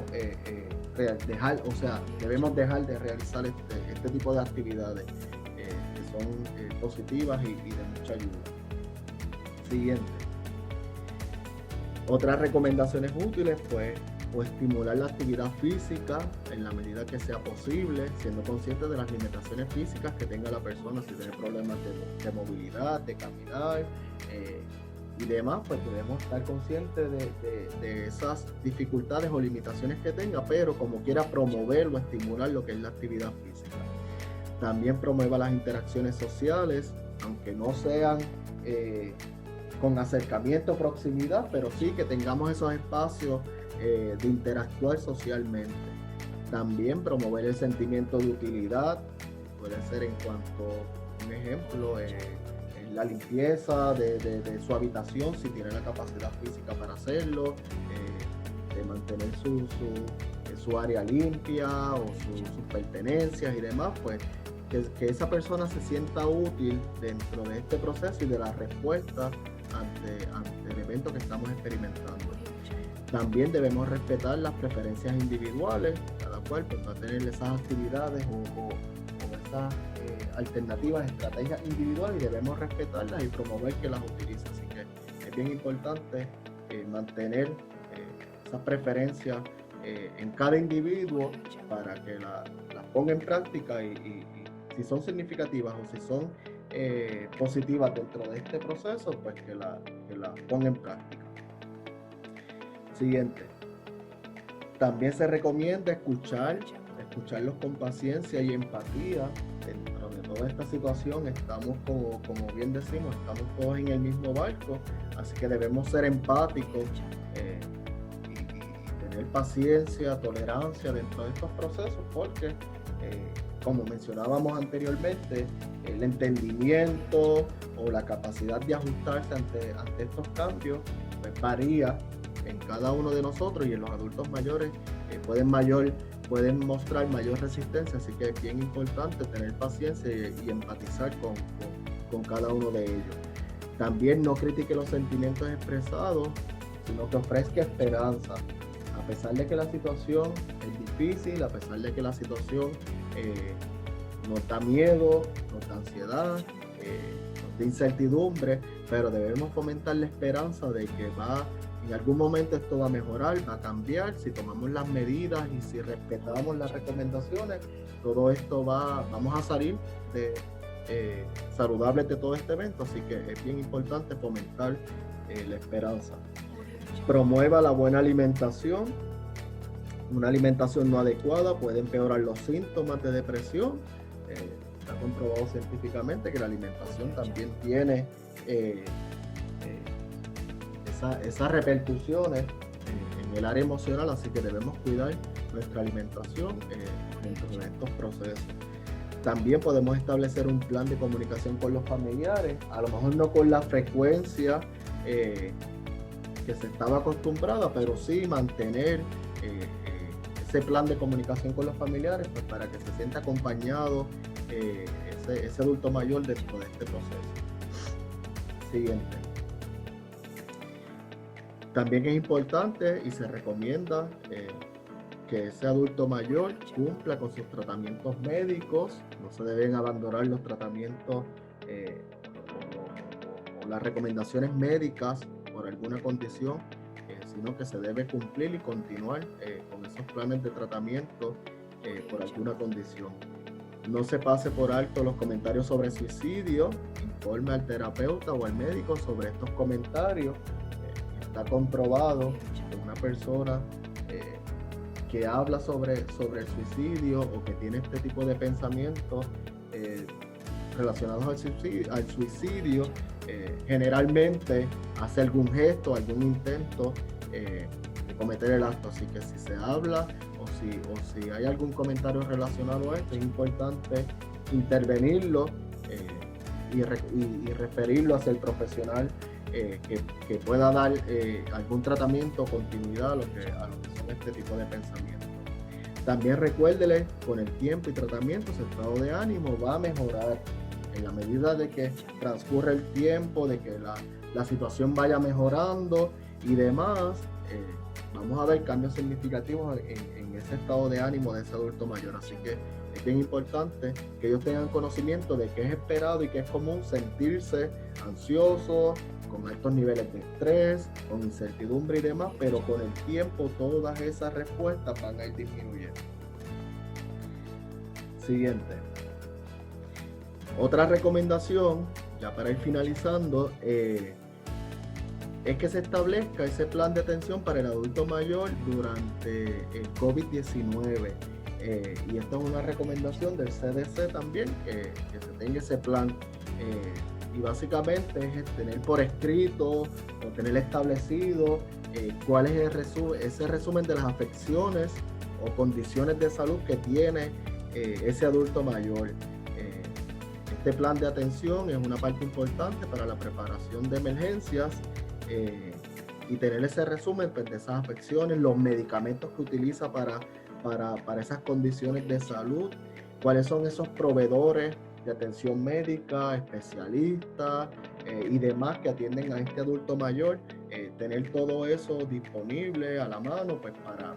debemos dejar de realizar este tipo de actividades que son positivas y de mucha ayuda. Siguiente. Otras recomendaciones útiles, pues, o estimular la actividad física en la medida que sea posible, siendo consciente de las limitaciones físicas que tenga la persona, si tiene problemas de movilidad, de caminar y demás, pues debemos estar conscientes de esas dificultades o limitaciones que tenga, pero como quiera promover o estimular lo que es la actividad física. También promueva las interacciones sociales, aunque no sean con acercamiento o proximidad, pero sí que tengamos esos espacios de interactuar socialmente. También promover el sentimiento de utilidad, puede ser en cuanto, un ejemplo, la limpieza de su habitación, si tiene la capacidad física para hacerlo, de mantener su área limpia o sus pertenencias y demás, pues que esa persona se sienta útil dentro de este proceso y de la respuesta ante el evento que estamos experimentando. También debemos respetar las preferencias individuales, cada cual pues, va a tener esas actividades o esas alternativas, estrategias individuales, y debemos respetarlas y promover que las utilice. Así que es bien importante mantener esas preferencias en cada individuo para que las ponga en práctica y si son significativas o si son positivas dentro de este proceso, pues que la ponga en práctica. Siguiente. También se recomienda escucharlos con paciencia y empatía. Dentro de toda esta situación estamos, como bien decimos, estamos todos en el mismo barco, así que debemos ser empáticos y tener paciencia, tolerancia dentro de estos procesos, porque como mencionábamos anteriormente, el entendimiento o la capacidad de ajustarse ante estos cambios pues varía en cada uno de nosotros, y en los adultos mayores pueden mostrar mayor resistencia, así que es bien importante tener paciencia y empatizar con cada uno de ellos. También no critique los sentimientos expresados, sino que ofrezca esperanza. A pesar de que la situación es difícil, a pesar de que la situación nos da miedo, nos da ansiedad, nos da incertidumbre, pero debemos fomentar la esperanza de que en algún momento esto va a mejorar, va a cambiar. Si tomamos las medidas y si respetamos las recomendaciones, todo esto vamos a salir saludables de todo este evento, así que es bien importante fomentar la esperanza. Promueva la buena alimentación. Una alimentación no adecuada puede empeorar los síntomas de depresión. Está comprobado científicamente que la alimentación también tiene esas repercusiones en el área emocional, así que debemos cuidar nuestra alimentación dentro de estos procesos. También podemos establecer un plan de comunicación con los familiares, a lo mejor no con la frecuencia que se estaba acostumbrada, pero sí mantener ese plan de comunicación con los familiares, pues para que se sienta acompañado ese adulto mayor dentro de este proceso. Siguiente. También es importante y se recomienda que ese adulto mayor cumpla con sus tratamientos médicos. No se deben abandonar los tratamientos o las recomendaciones médicas por alguna condición, sino que se debe cumplir y continuar con esos planes de tratamiento por alguna condición. No se pase por alto los comentarios sobre suicidio. Informe al terapeuta o al médico sobre estos comentarios. Está comprobado que una persona que habla sobre el suicidio o que tiene este tipo de pensamientos relacionados al suicidio, generalmente hace algún gesto, algún intento de cometer el acto. Así que si se habla o si hay algún comentario relacionado a esto, es importante intervenirlo y referirlo hacia el profesional que pueda dar algún tratamiento o continuidad a lo que son este tipo de pensamientos. También recuérdele, con el tiempo y tratamiento, su estado de ánimo va a mejorar en la medida de que transcurre el tiempo, de que la situación vaya mejorando y demás. Vamos a ver cambios significativos en ese estado de ánimo de ese adulto mayor. Así que es bien importante que ellos tengan conocimiento de que es esperado y que es común sentirse ansioso, con altos niveles de estrés, con incertidumbre y demás, pero con el tiempo todas esas respuestas van a ir disminuyendo. Siguiente. Otra recomendación, ya para ir finalizando, es que se establezca ese plan de atención para el adulto mayor durante el COVID-19. Y esta es una recomendación del CDC también, que se tenga ese plan. Y básicamente es tener por escrito o tener establecido cuál es ese resumen de las afecciones o condiciones de salud que tiene ese adulto mayor. Este plan de atención es una parte importante para la preparación de emergencias y tener ese resumen pues, de esas afecciones, los medicamentos que utiliza para esas condiciones de salud, cuáles son esos proveedores de atención médica, especialistas y demás que atienden a este adulto mayor, tener todo eso disponible a la mano, pues para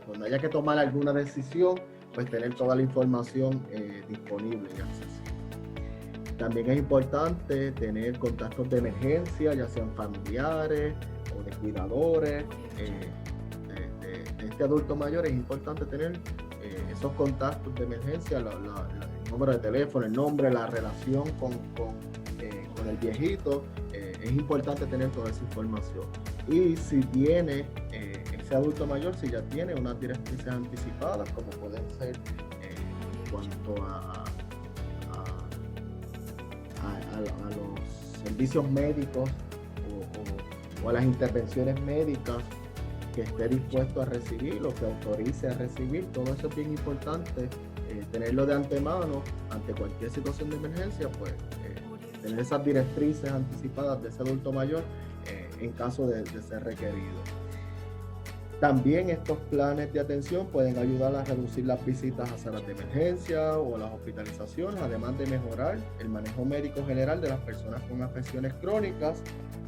cuando haya que tomar alguna decisión, pues tener toda la información disponible y accesible. También es importante tener contactos de emergencia, ya sean familiares o de cuidadores de este adulto mayor. Es importante tener esos contactos de emergencia. En número de teléfono, el nombre, la relación con el viejito. Es importante tener toda esa información. Y si tiene ese adulto mayor, si ya tiene unas directrices anticipadas, como pueden ser en cuanto a los servicios médicos o a las intervenciones médicas que esté dispuesto a recibir o que autorice a recibir, todo eso es bien importante, tenerlo de antemano ante cualquier situación de emergencia, pues tener esas directrices anticipadas de ese adulto mayor en caso de ser requerido. También estos planes de atención pueden ayudar a reducir las visitas a salas de emergencia o las hospitalizaciones, además de mejorar el manejo médico general de las personas con afecciones crónicas,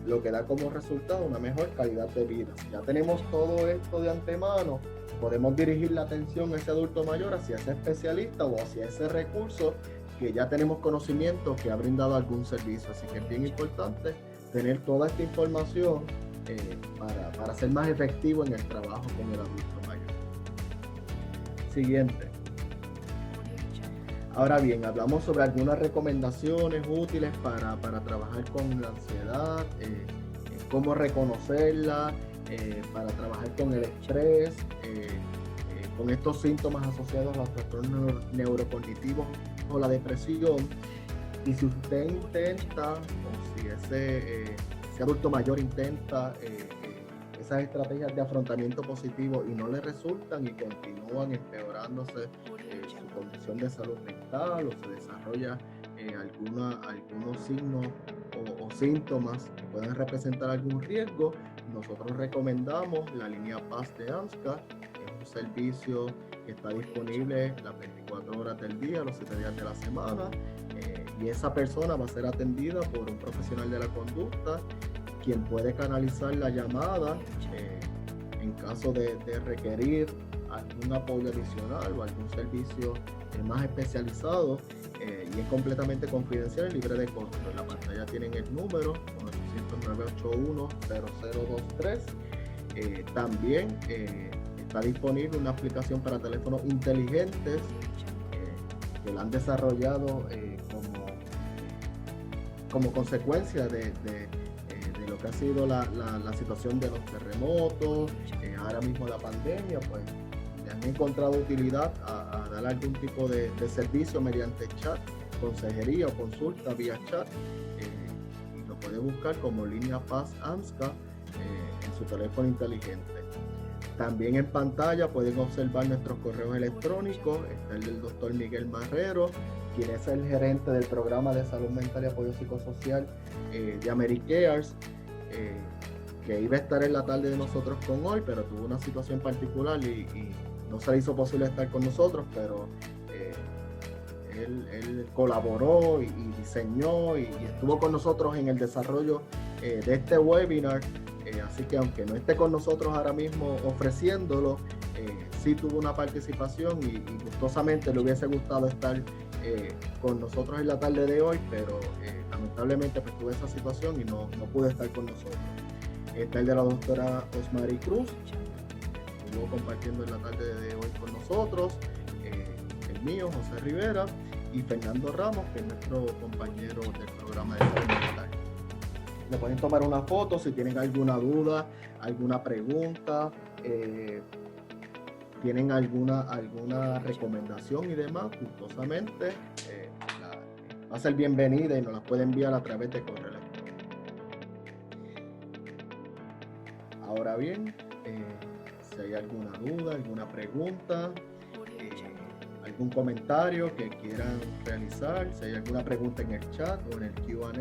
lo que da como resultado una mejor calidad de vida. Si ya tenemos todo esto de antemano, podemos dirigir la atención a ese adulto mayor hacia ese especialista o hacia ese recurso que ya tenemos conocimiento que ha brindado algún servicio. Así que es bien importante tener toda esta información para ser más efectivo en el trabajo con el adulto mayor. Siguiente. Ahora bien, hablamos sobre algunas recomendaciones útiles para trabajar con la ansiedad, cómo reconocerla, para trabajar con el estrés, con estos síntomas asociados a los trastornos neurocognitivos o la depresión. Y si usted intenta, o si ese adulto mayor intenta esas estrategias de afrontamiento positivo y no le resultan y continúan empeorándose su condición de salud mental o se desarrolla algunos signos o síntomas que pueden representar algún riesgo, nosotros recomendamos la línea Paz de AMSCA. Es un servicio que está disponible las 24 horas del día, los 7 días de la semana, y esa persona va a ser atendida por un profesional de la conducta, quien puede canalizar la llamada en caso de requerir algún apoyo adicional o algún servicio más especializado, y es completamente confidencial y libre de costo. En la pantalla tienen el número 1-800-981-0023. También está disponible una aplicación para teléfonos inteligentes que la han desarrollado como consecuencia de lo que ha sido la situación de los terremotos, ahora mismo la pandemia, pues le han encontrado utilidad a dar algún tipo de servicio mediante chat, consejería o consulta vía chat, y lo puede buscar como línea Paz AMSCA en su teléfono inteligente. También en pantalla pueden observar nuestros correos electrónicos. Está el del doctor Miguel Marrero, quien es el gerente del programa de salud mental y apoyo psicosocial de Americares, que iba a estar en la tarde de nosotros con hoy, pero tuvo una situación particular y no se le hizo posible estar con nosotros, pero él colaboró y diseñó y estuvo con nosotros en el desarrollo de este webinar. Así que aunque no esté con nosotros ahora mismo ofreciéndolo, sí tuvo una participación y gustosamente le hubiese gustado estar con nosotros en la tarde de hoy, pero lamentablemente pues tuve esa situación y no pude estar con nosotros. Está el de la doctora Osmari Cruz, que estuvo compartiendo en la tarde de hoy con nosotros, el mío, José Rivera, y Fernando Ramos, que es nuestro compañero del programa de salud mental. Le pueden tomar una foto si tienen alguna duda, alguna pregunta, tienen alguna recomendación y demás, gustosamente va a ser bienvenida y nos la pueden enviar a través de correo electrónico. Ahora bien, si hay alguna duda, alguna pregunta, algún comentario que quieran realizar, si hay alguna pregunta en el chat o en el Q&A,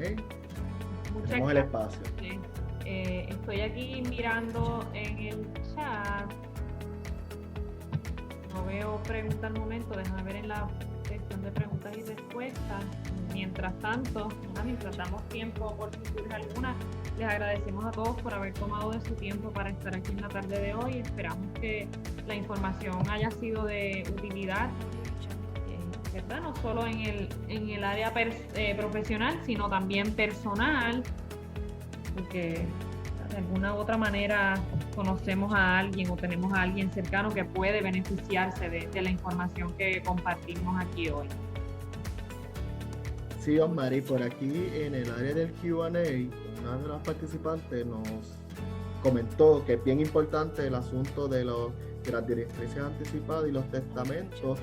tenemos el espacio. Sí. Estoy aquí mirando en el chat. No veo preguntas al momento. Déjame ver en la sección de preguntas y respuestas. Mientras tanto, mientras damos tiempo por si surge alguna, les agradecemos a todos por haber tomado de su tiempo para estar aquí en la tarde de hoy. Esperamos que la información haya sido de utilidad, ¿verdad? No solo en el área profesional, sino también personal, porque de alguna u otra manera conocemos a alguien o tenemos a alguien cercano que puede beneficiarse de la información que compartimos aquí hoy. Sí, Osmari, por aquí en el área del Q&A, una de las participantes nos comentó que es bien importante el asunto de las directrices anticipadas y los testamentos,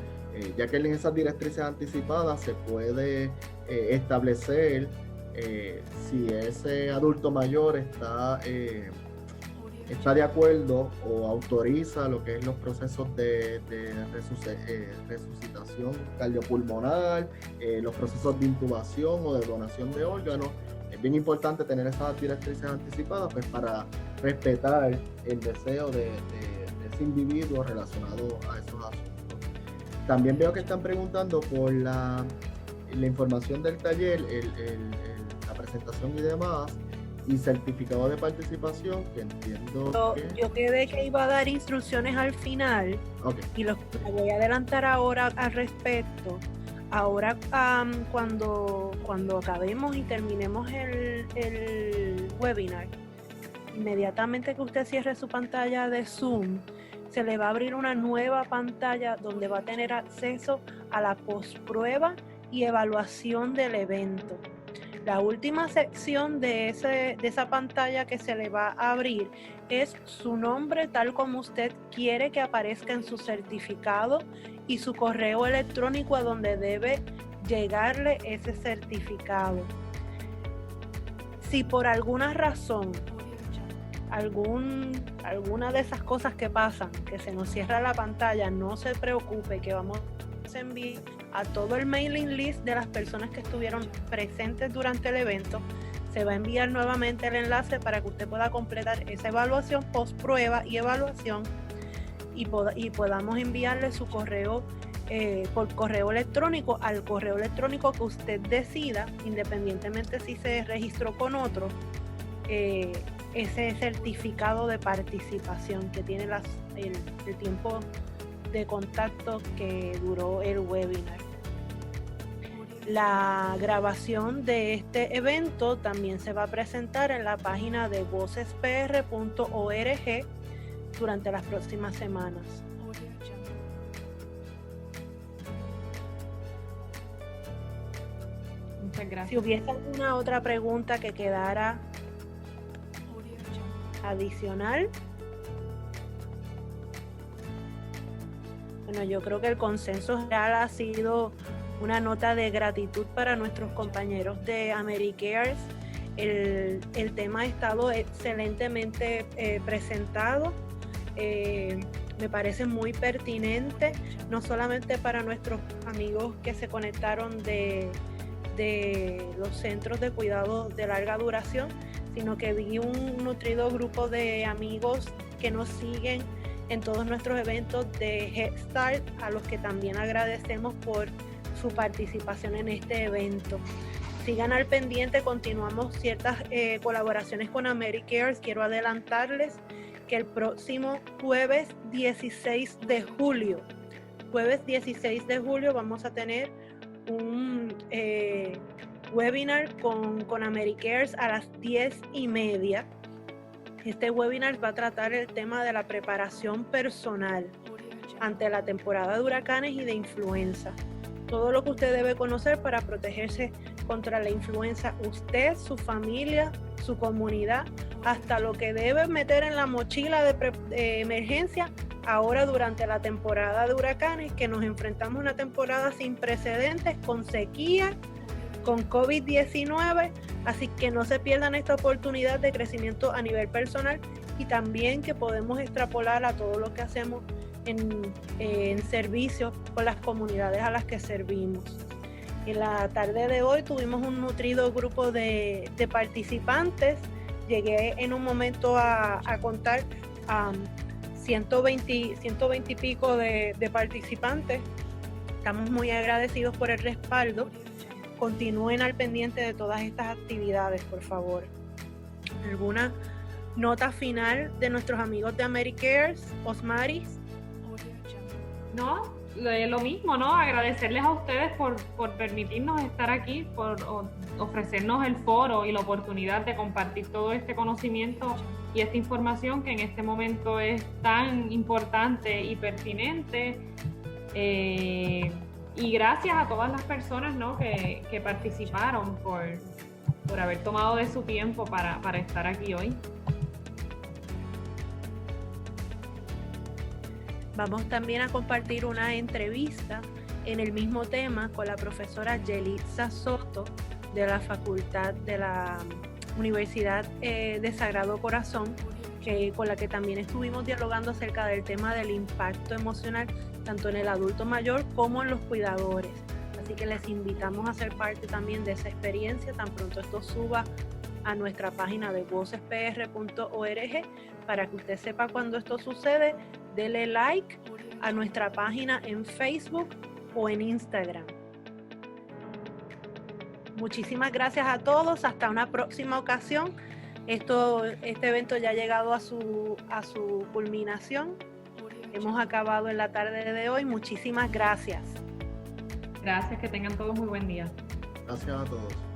ya que en esas directrices anticipadas se puede establecer si ese adulto mayor está de acuerdo o autoriza lo que es los procesos de resucitación cardiopulmonar, los procesos de intubación o de donación de órganos. Es bien importante tener esas directrices anticipadas pues, para respetar el deseo de ese individuo relacionado a esos asuntos. También veo que están preguntando por la información del taller, la presentación y demás, y certificado de participación, que entiendo yo quedé que iba a dar instrucciones al final, okay. Y lo voy a adelantar ahora al respecto. Ahora cuando acabemos y terminemos el webinar, inmediatamente que usted cierre su pantalla de Zoom, se le va a abrir una nueva pantalla donde va a tener acceso a la postprueba y evaluación del evento. La última sección de esa pantalla que se le va a abrir es su nombre tal como usted quiere que aparezca en su certificado y su correo electrónico a donde debe llegarle ese certificado. Si por alguna razón, alguna de esas cosas que pasan, que se nos cierra la pantalla, no se preocupe, que vamos a enviar a todo el mailing list de las personas que estuvieron presentes durante el evento. Se va a enviar nuevamente el enlace para que usted pueda completar esa evaluación, post-prueba y evaluación, y podamos enviarle su correo por correo electrónico al correo electrónico que usted decida, independientemente si se registró con otro, ese certificado de participación que tiene el tiempo de contacto que duró el webinar. La grabación de este evento también se va a presentar en la página de vocespr.org durante las próximas semanas. Muchas gracias. Si hubiese alguna otra pregunta que quedara adicional. Bueno, yo creo que el consenso general ha sido una nota de gratitud para nuestros compañeros de AmeriCares. El tema ha estado excelentemente presentado. Me parece muy pertinente, no solamente para nuestros amigos que se conectaron de los centros de cuidado de larga duración, sino que vi un nutrido grupo de amigos que nos siguen en todos nuestros eventos de Head Start, a los que también agradecemos por su participación en este evento. Sigan al pendiente, continuamos ciertas colaboraciones con AmeriCares. Quiero adelantarles que el próximo jueves 16 de julio, vamos a tener un webinar con AmeriCares a las 10:30. Este webinar va a tratar el tema de la preparación personal ante la temporada de huracanes y de influenza. Todo lo que usted debe conocer para protegerse contra la influenza, usted, su familia, su comunidad, hasta lo que debe meter en la mochila de emergencia ahora durante la temporada de huracanes, que nos enfrentamos a una temporada sin precedentes, con sequía, con COVID-19, así que no se pierdan esta oportunidad de crecimiento a nivel personal y también que podemos extrapolar a todo lo que hacemos en servicio con las comunidades a las que servimos. En la tarde de hoy tuvimos un nutrido grupo de participantes. Llegué en un momento a contar 120 y pico de participantes. Estamos muy agradecidos por el respaldo. Continúen al pendiente de todas estas actividades, por favor. ¿Alguna nota final de nuestros amigos de AmeriCares, Osmaris? No, lo mismo, ¿no? Agradecerles a ustedes por permitirnos estar aquí, por ofrecernos el foro y la oportunidad de compartir todo este conocimiento y esta información que en este momento es tan importante y pertinente. Y gracias a todas las personas, ¿no?, que participaron por haber tomado de su tiempo para estar aquí hoy. Vamos también a compartir una entrevista en el mismo tema con la profesora Yelitza Soto de la Facultad de la Universidad de Sagrado Corazón, con la que también estuvimos dialogando acerca del tema del impacto emocional tanto en el adulto mayor como en los cuidadores. Así que les invitamos a ser parte también de esa experiencia tan pronto esto suba a nuestra página de vocespr.org para que usted sepa cuando esto sucede. Dele like a nuestra página en Facebook o en Instagram. Muchísimas gracias a todos. Hasta una próxima ocasión. Este evento ya ha llegado a su culminación. Hemos acabado en la tarde de hoy. Muchísimas gracias. Gracias, que tengan todos muy buen día. Gracias a todos.